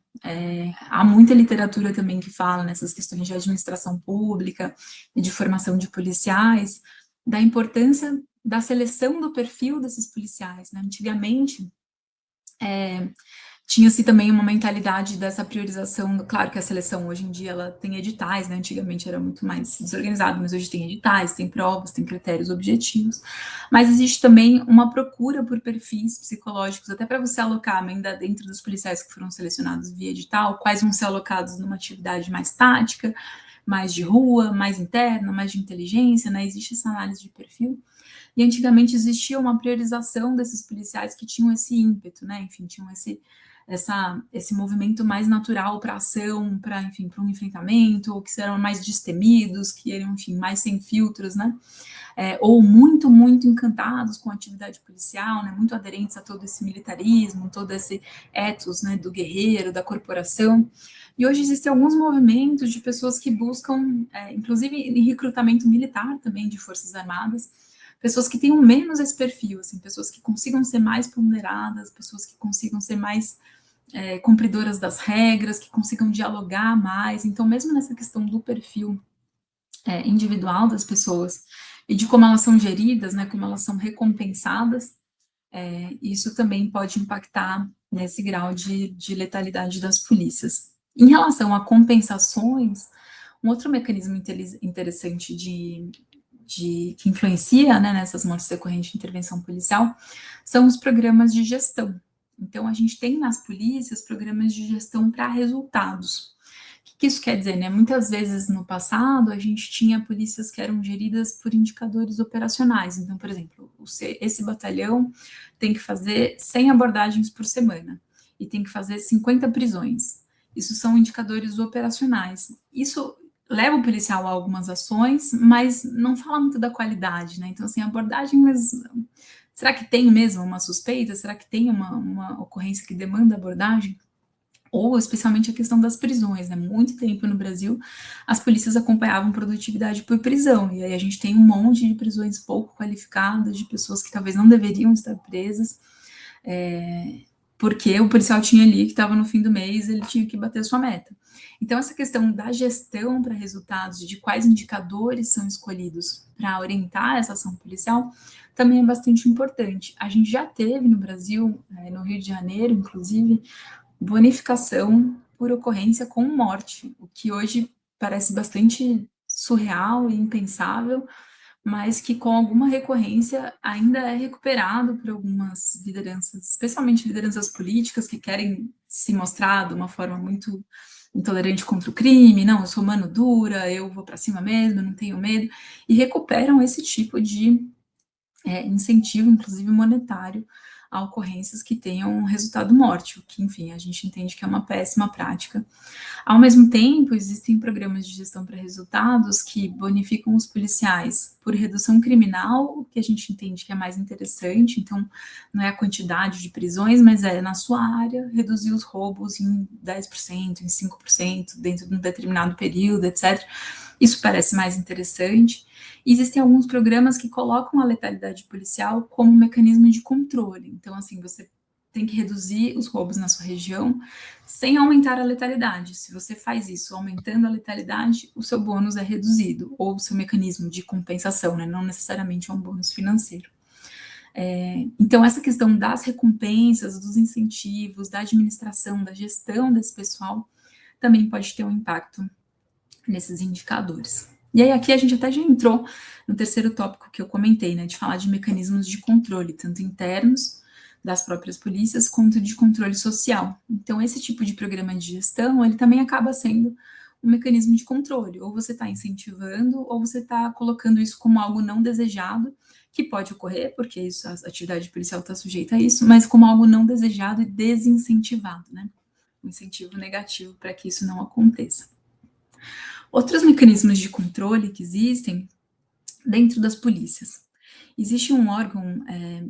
Há muita literatura também que fala nessas questões de administração pública e de formação de policiais, da importância da seleção do perfil desses policiais, né? Antigamente, tinha-se também uma mentalidade dessa priorização, claro que a seleção hoje em dia ela tem editais, né? Antigamente era muito mais desorganizado, mas hoje tem editais, tem provas, tem critérios objetivos, mas existe também uma procura por perfis psicológicos, até para você alocar ainda dentro dos policiais que foram selecionados via edital, quais vão ser alocados numa atividade mais tática, mais de rua, mais interna, mais de inteligência, né? Existe essa análise de perfil. E antigamente existia uma priorização desses policiais que tinham esse ímpeto, né? Enfim, tinham esse movimento mais natural para ação, para, enfim, para um enfrentamento, ou que eram mais destemidos, que eram, enfim, mais sem filtros, né? Ou muito, muito encantados com a atividade policial, né? Muito aderentes a todo esse militarismo, todo esse ethos, né? Do guerreiro, da corporação. E hoje existem alguns movimentos de pessoas que buscam, inclusive em recrutamento militar também de forças armadas, pessoas que tenham menos esse perfil, assim, pessoas que consigam ser mais ponderadas, pessoas que consigam ser mais cumpridoras das regras, que consigam dialogar mais. Então, mesmo nessa questão do perfil individual das pessoas e de como elas são geridas, né, como elas são recompensadas, isso também pode impactar nesse grau de letalidade das polícias. Em relação a compensações, um outro mecanismo interessante que influencia, né, nessas mortes decorrentes de intervenção policial são os programas de gestão. Então, a gente tem nas polícias programas de gestão para resultados. O que isso quer dizer, né? Muitas vezes no passado a gente tinha polícias que eram geridas por indicadores operacionais. Então, por exemplo, esse batalhão tem que fazer 100 abordagens por semana e tem que fazer 50 prisões. Isso são indicadores operacionais. Isso leva o policial a algumas ações, mas não fala muito da qualidade, né? Então, assim, abordagem, mas será que tem mesmo uma suspeita? Será que tem uma ocorrência que demanda abordagem? Ou especialmente a questão das prisões, né? Muito tempo no Brasil, as polícias acompanhavam produtividade por prisão, e aí a gente tem um monte de prisões pouco qualificadas, de pessoas que talvez não deveriam estar presas, porque o policial tinha ali que estava no fim do mês, ele tinha que bater a sua meta. Então, essa questão da gestão para resultados, de quais indicadores são escolhidos para orientar essa ação policial, também é bastante importante. A gente já teve no Brasil, no Rio de Janeiro, inclusive, bonificação por ocorrência com morte, o que hoje parece bastante surreal e impensável, mas que com alguma recorrência ainda é recuperado por algumas lideranças, especialmente lideranças políticas que querem se mostrar de uma forma muito intolerante contra o crime, não, eu sou mano dura, eu vou para cima mesmo, não tenho medo, e recuperam esse tipo de incentivo, inclusive monetário, a ocorrências que tenham um resultado morte, o que, enfim, a gente entende que é uma péssima prática. Ao mesmo tempo, existem programas de gestão para resultados que bonificam os policiais por redução criminal, o que a gente entende que é mais interessante, então não é a quantidade de prisões, mas é na sua área reduzir os roubos em 10%, em 5%, dentro de um determinado período, etc. Isso parece mais interessante. Existem alguns programas que colocam a letalidade policial como um mecanismo de controle. Então, assim, você tem que reduzir os roubos na sua região sem aumentar a letalidade. Se você faz isso aumentando a letalidade, o seu bônus é reduzido, ou o seu mecanismo de compensação, né? Não necessariamente é um bônus financeiro. Então, essa questão das recompensas, dos incentivos, da administração, da gestão desse pessoal, também pode ter um impacto nesses indicadores. E aí aqui a gente até já entrou no terceiro tópico que eu comentei, né, de falar de mecanismos de controle, tanto internos das próprias polícias, quanto de controle social. Então, esse tipo de programa de gestão, ele também acaba sendo um mecanismo de controle. Ou você está incentivando, ou você está colocando isso como algo não desejado, que pode ocorrer, porque isso, a atividade policial está sujeita a isso, mas como algo não desejado e desincentivado, né? Um incentivo negativo para que isso não aconteça. Outros mecanismos de controle que existem dentro das polícias. Existe um órgão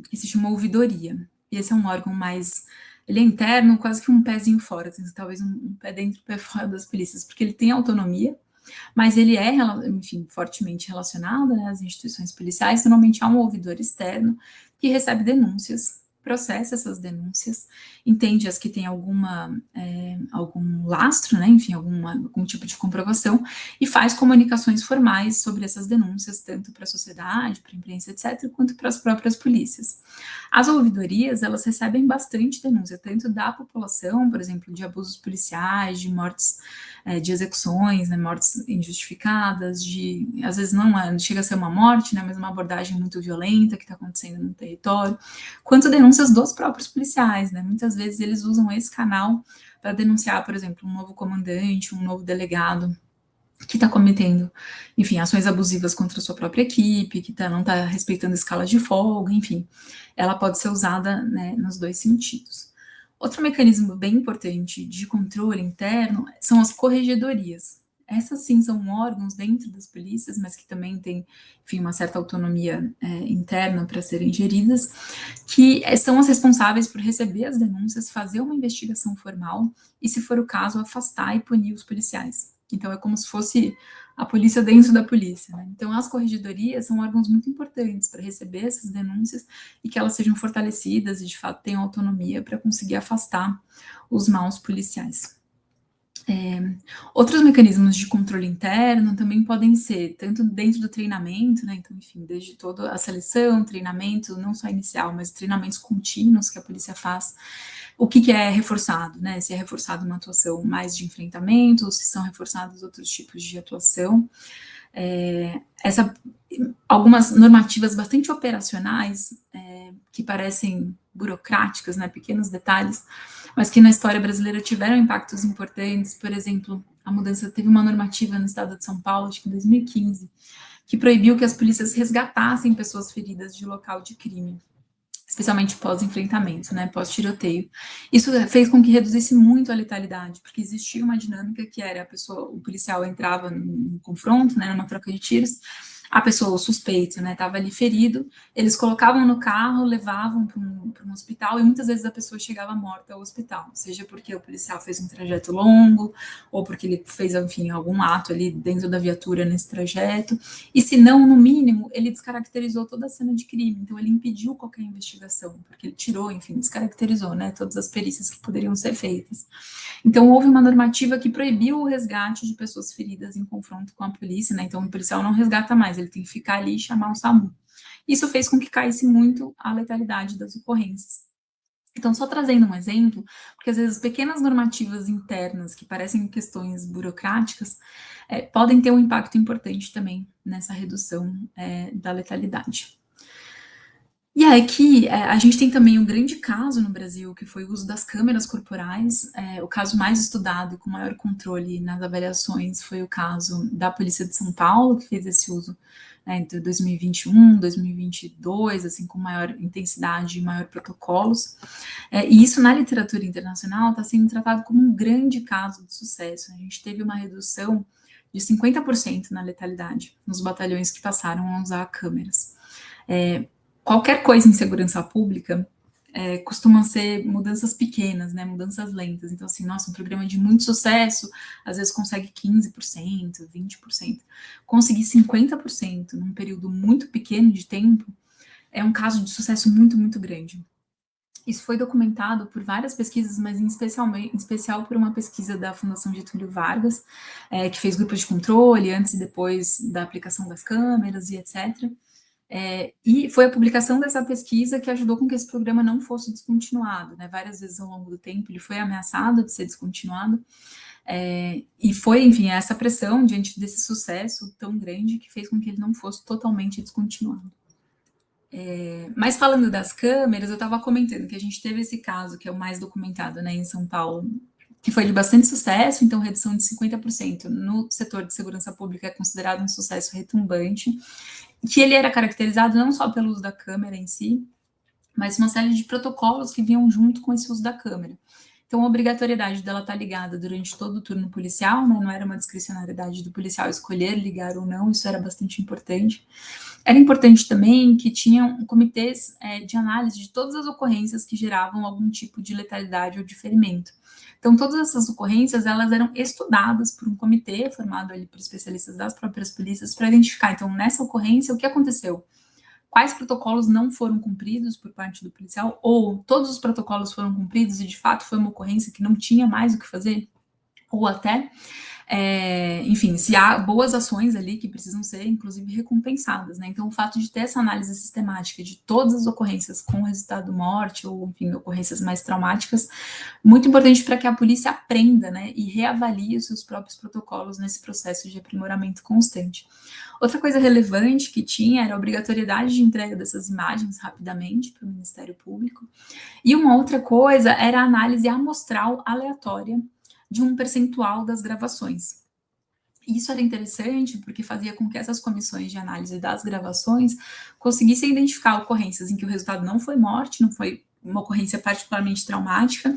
que se chama ouvidoria. E esse é um órgão mais... Ele é interno, quase que um pezinho fora, assim, talvez um pé dentro, um pé fora das polícias, porque ele tem autonomia, mas ele é, enfim, fortemente relacionado, né, às instituições policiais. Normalmente há um ouvidor externo que recebe denúncias, processa essas denúncias, entende as que têm algum lastro, né, enfim, algum tipo de comprovação, e faz comunicações formais sobre essas denúncias, tanto para a sociedade, para a imprensa, etc., quanto para as próprias polícias. As ouvidorias, elas recebem bastante denúncia, tanto da população, por exemplo, de abusos policiais, de mortes, de execuções, né, mortes injustificadas, às vezes não chega a ser uma morte, né, mas uma abordagem muito violenta que está acontecendo no território, quanto denúncias dos próprios policiais, né, muitas vezes eles usam esse canal para denunciar, por exemplo, um novo comandante, um novo delegado que está cometendo, enfim, ações abusivas contra a sua própria equipe, que não está respeitando escalas de folga, enfim, ela pode ser usada, né, nos dois sentidos. Outro mecanismo bem importante de controle interno são as corregedorias. Essas sim são órgãos dentro das polícias, mas que também têm, enfim, uma certa autonomia interna para serem geridas, que são as responsáveis por receber as denúncias, fazer uma investigação formal e, se for o caso, afastar e punir os policiais. Então, é como se fosse a polícia dentro da polícia, né? Então, as corregedorias são órgãos muito importantes para receber essas denúncias e que elas sejam fortalecidas e, de fato, tenham autonomia para conseguir afastar os maus policiais. Outros mecanismos de controle interno também podem ser tanto dentro do treinamento, né? Então, enfim, desde toda a seleção, treinamento, não só inicial, mas treinamentos contínuos que a polícia faz. O que é reforçado, né? Se é reforçado uma atuação mais de enfrentamento, ou se são reforçados outros tipos de atuação. Algumas normativas bastante operacionais, que parecem burocráticas, né? Pequenos detalhes, mas que na história brasileira tiveram impactos importantes. Por exemplo, a mudança, teve uma normativa no estado de São Paulo, acho que em 2015, que proibiu que as polícias resgatassem pessoas feridas de local de crime, especialmente pós-enfrentamento, né, pós-tiroteio. Isso fez com que reduzisse muito a letalidade, porque existia uma dinâmica que era o policial entrava num confronto, né, numa troca de tiros, a pessoa, o suspeito, né, estava ali ferido, eles colocavam no carro, levavam para um hospital, e muitas vezes a pessoa chegava morta ao hospital, seja porque o policial fez um trajeto longo, ou porque ele fez, enfim, algum ato ali dentro da viatura nesse trajeto, e se não, no mínimo, ele descaracterizou toda a cena de crime, então ele impediu qualquer investigação, porque ele tirou, enfim, descaracterizou, né, todas as perícias que poderiam ser feitas. Então, houve uma normativa que proibiu o resgate de pessoas feridas em confronto com a polícia, né? Então, o policial não resgata mais, ele tem que ficar ali e chamar o SAMU. Isso fez com que caísse muito a letalidade das ocorrências. Então, só trazendo um exemplo, porque às vezes pequenas normativas internas, que parecem questões burocráticas, podem ter um impacto importante também nessa redução da letalidade. E aí que a gente tem também um grande caso no Brasil, que foi o uso das câmeras corporais. O caso mais estudado e com maior controle nas avaliações foi o caso da Polícia de São Paulo, que fez esse uso, né, entre 2021 e 2022, assim, com maior intensidade e maior protocolos. E isso na literatura internacional está sendo tratado como um grande caso de sucesso. A gente teve uma redução de 50% na letalidade nos batalhões que passaram a usar câmeras. Qualquer coisa em segurança pública costumam ser mudanças pequenas, né, mudanças lentas. Então, assim, nossa, um programa de muito sucesso, às vezes consegue 15%, 20%. Conseguir 50% num período muito pequeno de tempo é um caso de sucesso muito, muito grande. Isso foi documentado por várias pesquisas, mas em especial por uma pesquisa da Fundação Getúlio Vargas, que fez grupos de controle antes e depois da aplicação das câmeras e etc. E foi a publicação dessa pesquisa que ajudou com que esse programa não fosse descontinuado, né? Várias vezes ao longo do tempo ele foi ameaçado de ser descontinuado, e foi, enfim, essa pressão diante desse sucesso tão grande que fez com que ele não fosse totalmente descontinuado. Mas falando das câmeras, eu estava comentando que a gente teve esse caso, que é o mais documentado, né, em São Paulo, que foi de bastante sucesso, então redução de 50% no setor de segurança pública é considerado um sucesso retumbante, que ele era caracterizado não só pelo uso da câmera em si, mas uma série de protocolos que vinham junto com esse uso da câmera. Então, a obrigatoriedade dela estar ligada durante todo o turno policial, né, não era uma discricionariedade do policial escolher ligar ou não, isso era bastante importante. Era importante também que tinham comitês de análise de todas as ocorrências que geravam algum tipo de letalidade ou de ferimento. Então, todas essas ocorrências, elas eram estudadas por um comitê formado ali por especialistas das próprias polícias para identificar, então, nessa ocorrência, o que aconteceu? Quais protocolos não foram cumpridos por parte do policial, ou todos os protocolos foram cumpridos e, de fato, foi uma ocorrência que não tinha mais o que fazer, ou até enfim, se há boas ações ali que precisam ser, inclusive, recompensadas, né? Então, o fato de ter essa análise sistemática de todas as ocorrências com resultado morte, ou, enfim, ocorrências mais traumáticas, muito importante para que a polícia aprenda, né, e reavalie os seus próprios protocolos nesse processo de aprimoramento constante. Outra coisa relevante que tinha era a obrigatoriedade de entrega dessas imagens rapidamente para o Ministério Público, e uma outra coisa era a análise amostral aleatória de um percentual das gravações. E isso era interessante porque fazia com que essas comissões de análise das gravações conseguissem identificar ocorrências em que o resultado não foi morte, não foi uma ocorrência particularmente traumática,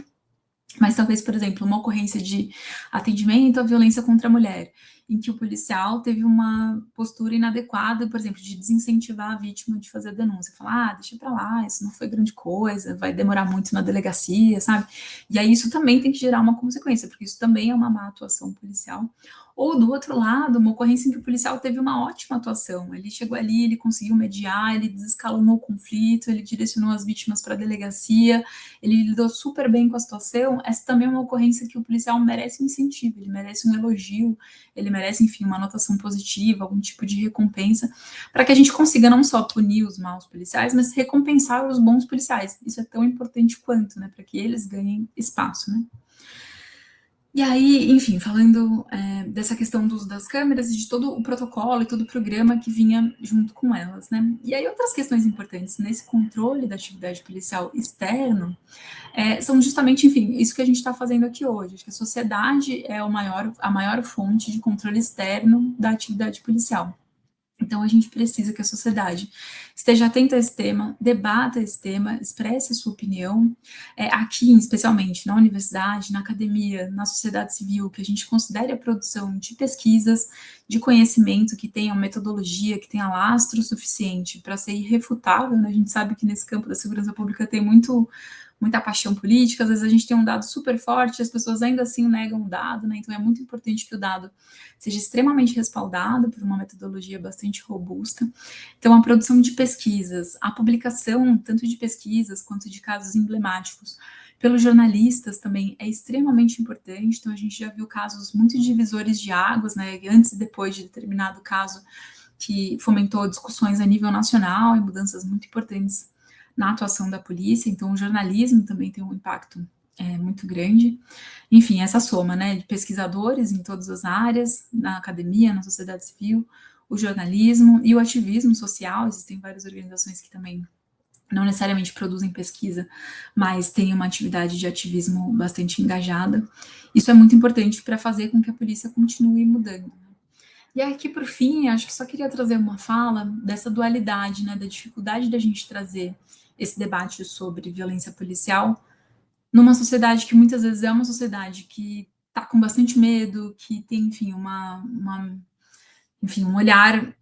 mas talvez, por exemplo, uma ocorrência de atendimento à violência contra a mulher, em que o policial teve uma postura inadequada, por exemplo, de desincentivar a vítima de fazer a denúncia. Falar, deixa pra lá, isso não foi grande coisa, vai demorar muito na delegacia, sabe? E aí isso também tem que gerar uma consequência, porque isso também é uma má atuação policial. Ou, do outro lado, uma ocorrência em que o policial teve uma ótima atuação. Ele chegou ali, ele conseguiu mediar, ele desescalonou o conflito, ele direcionou as vítimas para a delegacia, ele lidou super bem com a situação. Essa também é uma ocorrência que o policial merece um incentivo, ele merece um elogio, ele merece, enfim, uma anotação positiva, algum tipo de recompensa, para que a gente consiga não só punir os maus policiais, mas recompensar os bons policiais. Isso é tão importante quanto, né, para que eles ganhem espaço, né? E aí, enfim, falando dessa questão do uso das câmeras e de todo o protocolo e todo o programa que vinha junto com elas, né? E aí outras questões importantes nesse controle da atividade policial externo são justamente, enfim, isso que a gente está fazendo aqui hoje. Acho que a sociedade é a maior fonte de controle externo da atividade policial. Então, a gente precisa que a sociedade esteja atenta a esse tema, debata esse tema, expresse a sua opinião, aqui, especialmente na universidade, na academia, na sociedade civil, que a gente considere a produção de pesquisas, de conhecimento que tenha metodologia, que tenha lastro suficiente para ser irrefutável, né? A gente sabe que nesse campo da segurança pública tem muita paixão política, às vezes a gente tem um dado super forte, as pessoas ainda assim negam o dado, né? Então é muito importante que o dado seja extremamente respaldado por uma metodologia bastante robusta. Então, a produção de pesquisas, a publicação tanto de pesquisas quanto de casos emblemáticos pelos jornalistas também é extremamente importante. Então, a gente já viu casos muito divisores de águas, né? Antes e depois de determinado caso que fomentou discussões a nível nacional e mudanças muito importantes na atuação da polícia. Então, o jornalismo também tem um impacto muito grande. Enfim, essa soma, né, de pesquisadores em todas as áreas, na academia, na sociedade civil, o jornalismo e o ativismo social. Existem várias organizações que também não necessariamente produzem pesquisa, mas têm uma atividade de ativismo bastante engajada. Isso é muito importante para fazer com que a polícia continue mudando. E aqui, por fim, acho que só queria trazer uma fala dessa dualidade, né, da dificuldade da gente trazer esse debate sobre violência policial numa sociedade que muitas vezes é uma sociedade que está com bastante medo, que tem, enfim, um olhar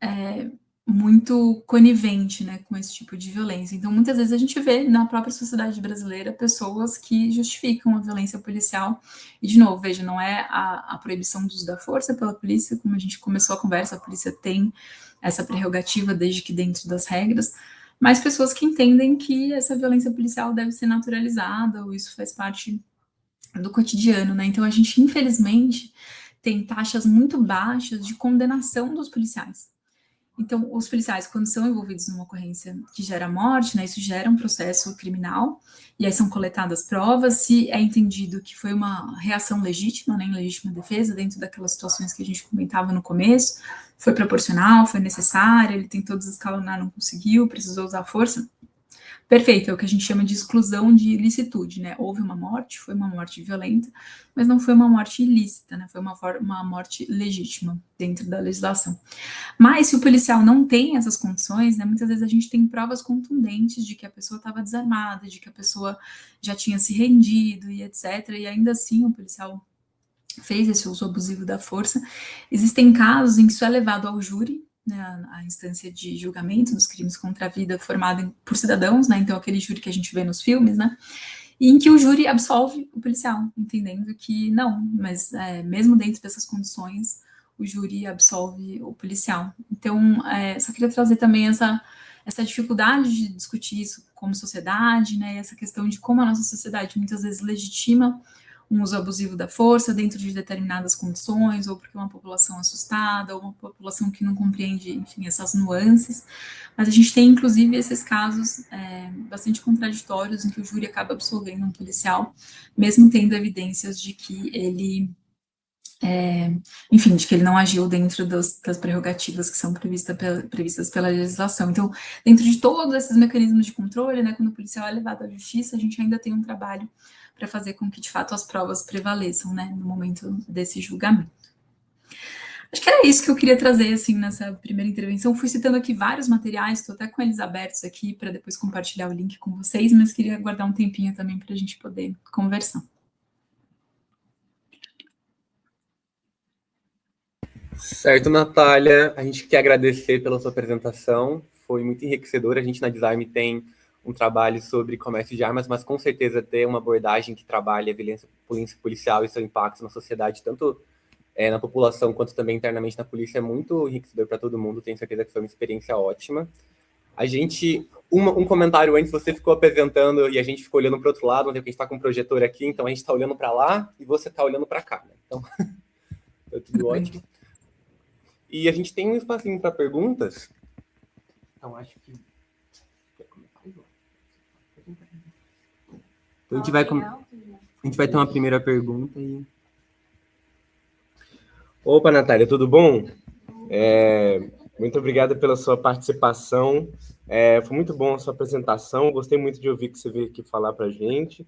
muito conivente, né, com esse tipo de violência. Então, muitas vezes a gente vê na própria sociedade brasileira pessoas que justificam a violência policial. E, de novo, veja, não é a proibição do uso da força pela polícia, como a gente começou a conversa, a polícia tem essa prerrogativa desde que dentro das regras, mas pessoas que entendem que essa violência policial deve ser naturalizada, ou isso faz parte do cotidiano, né? Então, a gente, infelizmente, tem taxas muito baixas de condenação dos policiais. Então, os policiais, quando são envolvidos numa ocorrência que gera morte, né, isso gera um processo criminal, e aí são coletadas provas, se é entendido que foi uma reação legítima, né, em legítima defesa, dentro daquelas situações que a gente comentava no começo, foi proporcional, foi necessária, ele tentou desescalonar, não conseguiu, precisou usar força. Perfeito, é o que a gente chama de exclusão de ilicitude, né? Houve uma morte, foi uma morte violenta, mas não foi uma morte ilícita, né? Foi uma morte legítima dentro da legislação. Mas se o policial não tem essas condições, né, muitas vezes a gente tem provas contundentes de que a pessoa estava desarmada, de que a pessoa já tinha se rendido e etc. E ainda assim o policial fez esse uso abusivo da força. Existem casos em que isso é levado ao júri, né, a instância de julgamento dos crimes contra a vida formada por cidadãos, né, então aquele júri que a gente vê nos filmes, né, e em que o júri absolve o policial, entendendo que não, mas mesmo dentro dessas condições, o júri absolve o policial. Então, só queria trazer também essa dificuldade de discutir isso como sociedade, né, essa questão de como a nossa sociedade muitas vezes legitima um uso abusivo da força dentro de determinadas condições, ou porque uma população assustada, ou uma população que não compreende, enfim, essas nuances. Mas a gente tem, inclusive, esses casos bastante contraditórios em que o júri acaba absolvendo um policial, mesmo tendo evidências de que ele, enfim, de que ele não agiu dentro das prerrogativas que são previstas pela legislação. Então, dentro de todos esses mecanismos de controle, né, quando o policial é levado à justiça, a gente ainda tem um trabalho para fazer com que, de fato, as provas prevaleçam, né, no momento desse julgamento. Acho que era isso que eu queria trazer, assim, nessa primeira intervenção. Fui citando aqui vários materiais, estou até com eles abertos aqui para depois compartilhar o link com vocês, mas queria guardar um tempinho também para a gente poder conversar. Certo, Natália, a gente quer agradecer pela sua apresentação, foi muito enriquecedora. A gente na Design tem um trabalho sobre comércio de armas, mas com certeza ter uma abordagem que trabalha a violência policial e seu impacto na sociedade, tanto na população quanto também internamente na polícia, é muito enriquecedor para todo mundo. Tenho certeza que foi uma experiência ótima. A gente, um comentário antes, você ficou apresentando e a gente ficou olhando para o outro lado, onde a gente está com um projetor aqui, então a gente está olhando para lá e você está olhando para cá, né? Então, é tudo ótimo. E a gente tem um espacinho para perguntas. Então, acho que... Então, a gente vai ter uma primeira pergunta. Opa, Natália, tudo bom? Muito obrigada pela sua participação. Foi muito bom a sua apresentação. Gostei muito de ouvir que você veio aqui falar para a gente.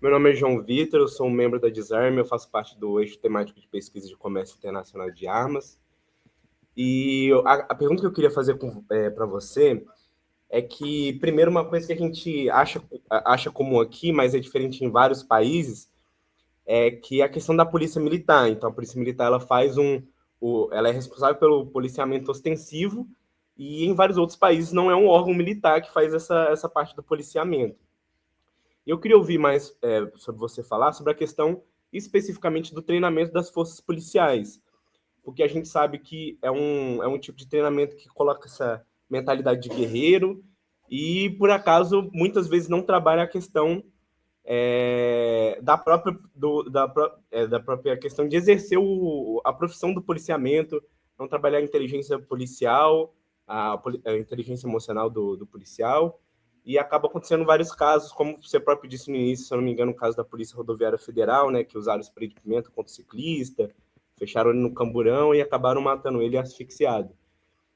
Meu nome é João Vitor, eu sou um membro da Desarme, eu faço parte do eixo temático de pesquisa de comércio internacional de armas. E a pergunta que eu queria fazer para você é que, primeiro, uma coisa que a gente acha comum aqui, mas é diferente em vários países, é que a questão da polícia militar. Então, a polícia militar ela faz ela é responsável pelo policiamento ostensivo, e em vários outros países não é um órgão militar que faz essa parte do policiamento. Eu queria ouvir mais sobre você falar sobre a questão especificamente do treinamento das forças policiais, porque a gente sabe que é um tipo de treinamento que coloca essa mentalidade de guerreiro e, por acaso, muitas vezes não trabalha a questão da própria questão de exercer a profissão do policiamento, não trabalhar a inteligência policial, a inteligência emocional do policial, e acaba acontecendo vários casos, como você próprio disse no início, se eu não me engano, o caso da Polícia Rodoviária Federal, né, que usaram spray de pimenta contra o ciclista, fecharam ele no camburão e acabaram matando ele asfixiado.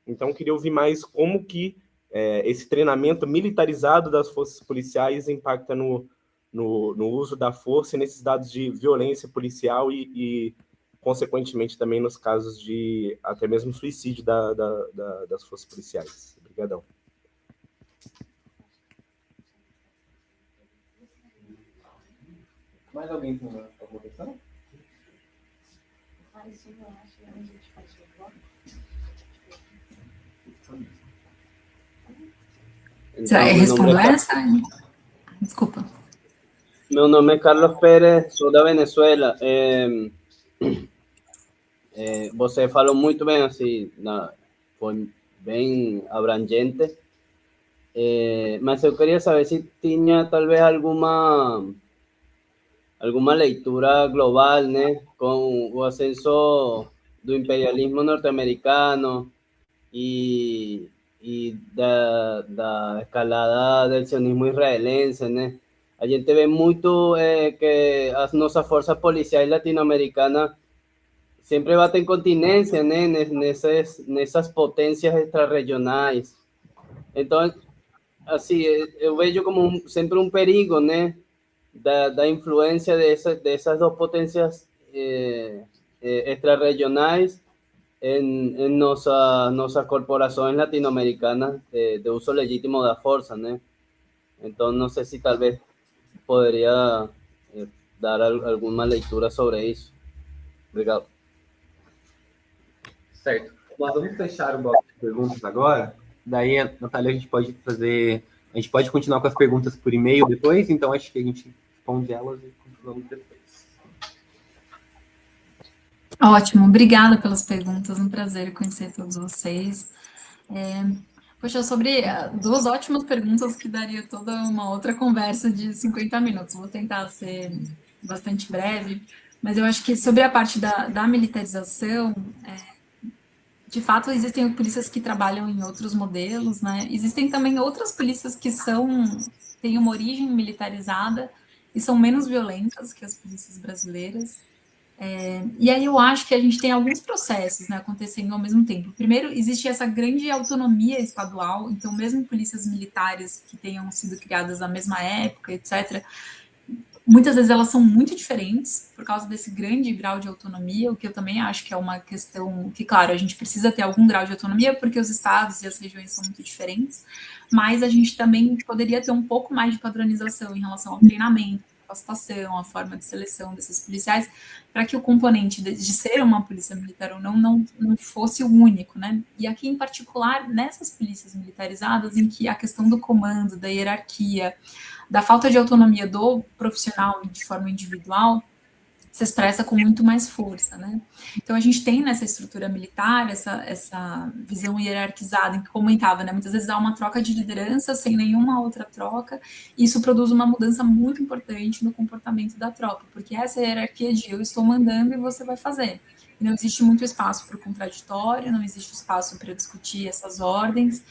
Então, eu queria ouvir mais como que esse treinamento militarizado das forças policiais impacta no uso da força e nesses dados de violência policial e consequentemente, também nos casos de até mesmo suicídio das forças policiais. Obrigadão. Mais alguém tem alguma questão? Respondeu essa? Desculpa. Meu nome é Carlos Pérez, sou da Venezuela. Você falou muito bem, assim, foi bem abrangente. Mas eu queria saber se tinha talvez alguma leitura global, né, com o ascenso do imperialismo norte-americano e da escalada del sionismo israelense, né? A gente vê muito que as nossas forças policiais latino-americanas sempre batem continência, né, nessas potências extrarregionais. Então, assim, eu vejo como sempre um perigo, né, da influência dessas duas potências extrarregionais en nuestras corporaciones latinoamericanas de uso legítimo de la fuerza, ¿no? Entonces, no sé si tal vez podría dar alguma leitura sobre isso. Obrigado. Certo. Nós vamos fechar o bloco de perguntas agora. Daí, Natália, a gente pode continuar com as perguntas por e-mail depois, então acho que a gente responde elas e continuamos depois. Ótimo, obrigada pelas perguntas, um prazer conhecer todos vocês. Poxa, sobre duas ótimas perguntas que daria toda uma outra conversa de 50 minutos. Vou tentar ser bastante breve, mas eu acho que sobre a parte da militarização, de fato, existem polícias que trabalham em outros modelos, né? Existem também outras polícias que têm uma origem militarizada e são menos violentas que as polícias brasileiras. E aí eu acho que a gente tem alguns processos, né, acontecendo ao mesmo tempo. Primeiro, existe essa grande autonomia estadual, então mesmo polícias militares que tenham sido criadas na mesma época, etc., muitas vezes elas são muito diferentes por causa desse grande grau de autonomia, o que eu também acho que é uma questão que, claro, a gente precisa ter algum grau de autonomia porque os estados e as regiões são muito diferentes, mas a gente também poderia ter um pouco mais de padronização em relação ao treinamento, capacitação, a forma de seleção desses policiais, para que o componente de ser uma polícia militar ou não fosse o único, né? E aqui, em particular, nessas polícias militarizadas, em que a questão do comando, da hierarquia, da falta de autonomia do profissional de forma individual, se expressa com muito mais força, né? Então, a gente tem nessa estrutura militar essa visão hierarquizada, em que comentava, né? Muitas vezes há uma troca de liderança sem nenhuma outra troca, e isso produz uma mudança muito importante no comportamento da tropa, porque essa hierarquia de eu estou mandando e você vai fazer. E não existe muito espaço para o contraditório, não existe espaço para discutir essas ordens,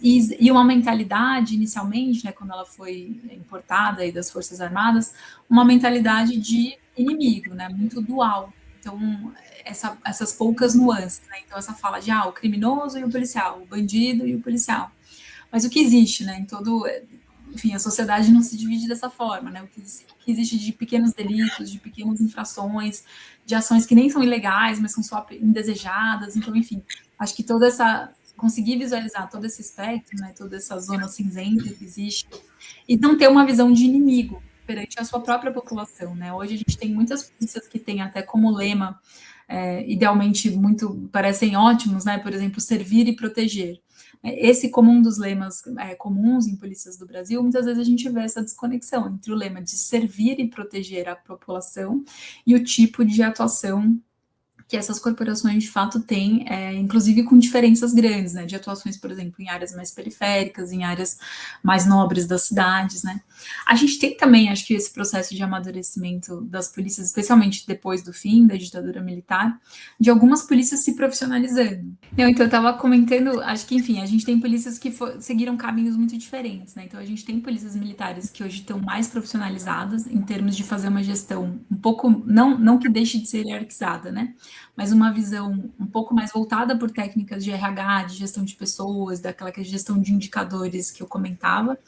e uma mentalidade, inicialmente, né, quando ela foi importada aí das Forças Armadas, uma mentalidade de inimigo, né, muito dual. Então, essas poucas nuances, né? Então, essa fala de o criminoso e o policial, o bandido e o policial. Mas o que existe, né, enfim, a sociedade não se divide dessa forma, né? O que existe de pequenos delitos, de pequenas infrações, de ações que nem são ilegais, mas são só indesejadas. Então, enfim, acho que conseguir visualizar todo esse espectro, né, toda essa zona cinzenta que existe, e não ter uma visão de inimigo perante a sua própria população, né? Hoje a gente tem muitas polícias que têm até como lema, idealmente parecem ótimos, né? Por exemplo, servir e proteger. Esse, como um dos lemas comuns em polícias do Brasil, muitas vezes a gente vê essa desconexão entre o lema de servir e proteger a população e o tipo de atuação que essas corporações de fato têm, inclusive com diferenças grandes, né, de atuações, por exemplo, em áreas mais periféricas, em áreas mais nobres das cidades, né. A gente tem também, acho que esse processo de amadurecimento das polícias, especialmente depois do fim da ditadura militar, de algumas polícias se profissionalizando. Então, eu estava comentando, acho que, enfim, a gente tem polícias que seguiram caminhos muito diferentes, né, então a gente tem polícias militares que hoje estão mais profissionalizadas em termos de fazer uma gestão um pouco, não que deixe de ser hierarquizada, né, mas uma visão um pouco mais voltada por técnicas de RH, de gestão de pessoas, daquela gestão de indicadores que eu comentava.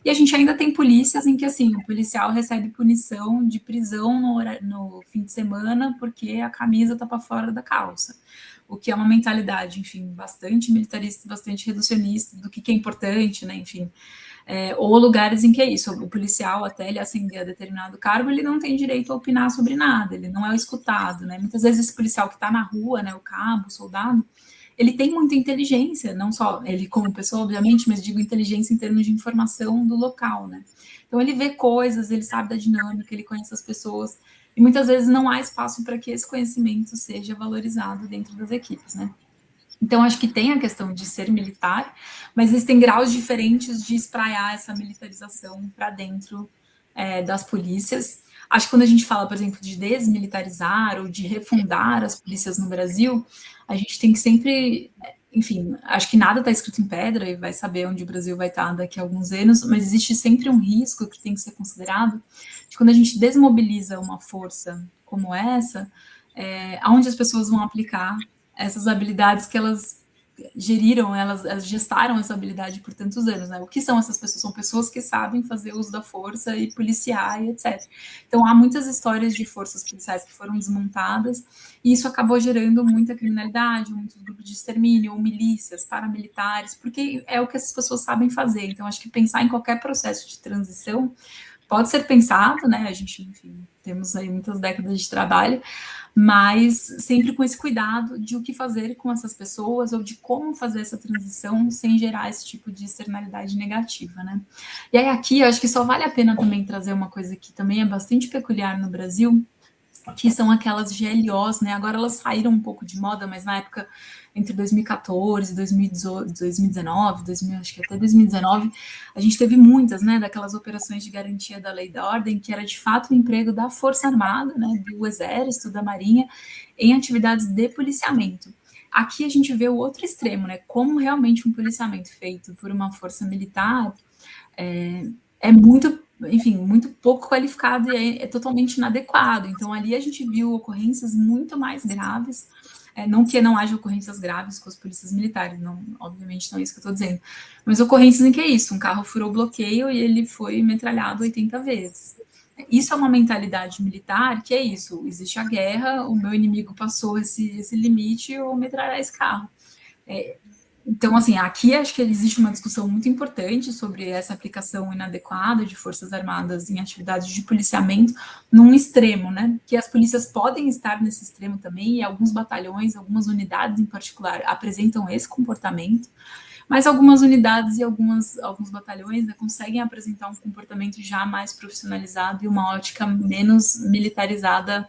E a gente ainda tem polícias em que, assim, o policial recebe punição de prisão no fim de semana porque a camisa tá para fora da calça. O que é uma mentalidade, enfim, bastante militarista, bastante reducionista do que é importante, né, enfim. Ou lugares em que é isso, o policial, até ele ascender a determinado cargo, ele não tem direito a opinar sobre nada, ele não é escutado, né? Muitas vezes esse policial que está na rua, né, o cabo, o soldado, ele tem muita inteligência, não só ele como pessoa, obviamente, mas digo inteligência em termos de informação do local, né? Então ele vê coisas, ele sabe da dinâmica, ele conhece as pessoas, e muitas vezes não há espaço para que esse conhecimento seja valorizado dentro das equipes, né? Então, acho que tem a questão de ser militar, mas existem graus diferentes de espraiar essa militarização para dentro das polícias. Acho que quando a gente fala, por exemplo, de desmilitarizar ou de refundar as polícias no Brasil, a gente tem que sempre... Enfim, acho que nada está escrito em pedra e vai saber onde o Brasil vai estar daqui a alguns anos, mas existe sempre um risco que tem que ser considerado de quando a gente desmobiliza uma força como essa, aonde as pessoas vão aplicar essas habilidades que elas geriram, elas gestaram essa habilidade por tantos anos, né? O que são essas pessoas? São pessoas que sabem fazer uso da força e policiar e etc. Então, há muitas histórias de forças policiais que foram desmontadas e isso acabou gerando muita criminalidade, muitos grupos de extermínio, ou milícias, paramilitares, porque é o que essas pessoas sabem fazer. Então, acho que pensar em qualquer processo de transição pode ser pensado, né? A gente, enfim, temos aí muitas décadas de trabalho, mas sempre com esse cuidado de o que fazer com essas pessoas ou de como fazer essa transição sem gerar esse tipo de externalidade negativa, né? E aí aqui eu acho que só vale a pena também trazer uma coisa que também é bastante peculiar no Brasil, que são aquelas GLOs, né? Agora elas saíram um pouco de moda, mas na época, entre 2014 e 2019, acho que até 2019, a gente teve muitas, né, daquelas operações de garantia da lei e da ordem, que era de fato o emprego da Força Armada, né, do Exército, da Marinha, em atividades de policiamento. Aqui a gente vê o outro extremo, né, como realmente um policiamento feito por uma força militar é muito, enfim, muito pouco qualificado e é totalmente inadequado. Então, ali a gente viu ocorrências muito mais graves, não que não haja ocorrências graves com as polícias militares, não, obviamente não é isso que eu estou dizendo, mas ocorrências em que é isso, um carro furou o bloqueio e ele foi metralhado 80 vezes. Isso é uma mentalidade militar, que é isso, existe a guerra, o meu inimigo passou esse limite, eu vou metralhar esse carro. Então, assim, aqui acho que existe uma discussão muito importante sobre essa aplicação inadequada de forças armadas em atividades de policiamento num extremo, né? Que as polícias podem estar nesse extremo também, e alguns batalhões, algumas unidades em particular apresentam esse comportamento, mas algumas unidades e alguns batalhões, né, conseguem apresentar um comportamento já mais profissionalizado e uma ótica menos militarizada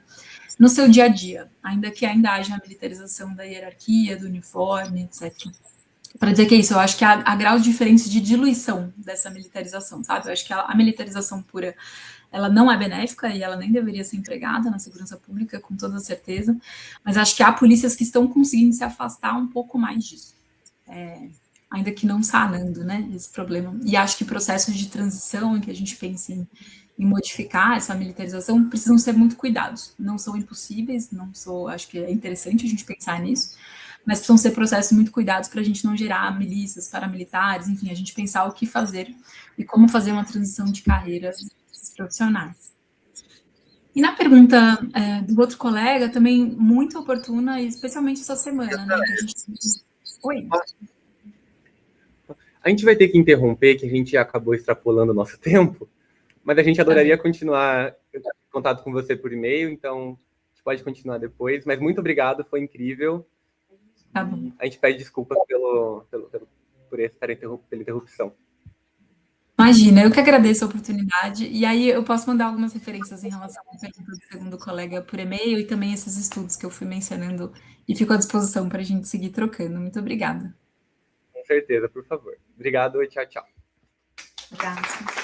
no seu dia a dia, ainda que ainda haja a militarização da hierarquia, do uniforme, etc. Para dizer que é isso, eu acho que há graus diferentes de diluição dessa militarização, sabe? Eu acho que a militarização pura, ela não é benéfica e ela nem deveria ser empregada na segurança pública, com toda certeza, mas acho que há polícias que estão conseguindo se afastar um pouco mais disso, ainda que não sanando, né, esse problema. E acho que processos de transição em que a gente pense em modificar essa militarização precisam ser muito cuidados. Não são impossíveis, acho que é interessante a gente pensar nisso, mas precisam ser processos muito cuidados para a gente não gerar milícias, paramilitares, enfim, a gente pensar o que fazer e como fazer uma transição de carreiras profissionais. E na pergunta do outro colega, também muito oportuna, especialmente essa semana, né? Que a gente... Oi? A gente vai ter que interromper, que a gente acabou extrapolando o nosso tempo, mas a gente adoraria continuar em contato com você por e-mail, então a gente pode continuar depois, mas muito obrigado, foi incrível. Tá bom. A gente pede desculpas pela interrupção. Imagina, eu que agradeço a oportunidade, e aí eu posso mandar algumas referências em relação à pergunta do segundo colega por e-mail e também esses estudos que eu fui mencionando e fico à disposição para a gente seguir trocando. Muito obrigada. Com certeza, por favor. Obrigado e tchau, tchau. Obrigada.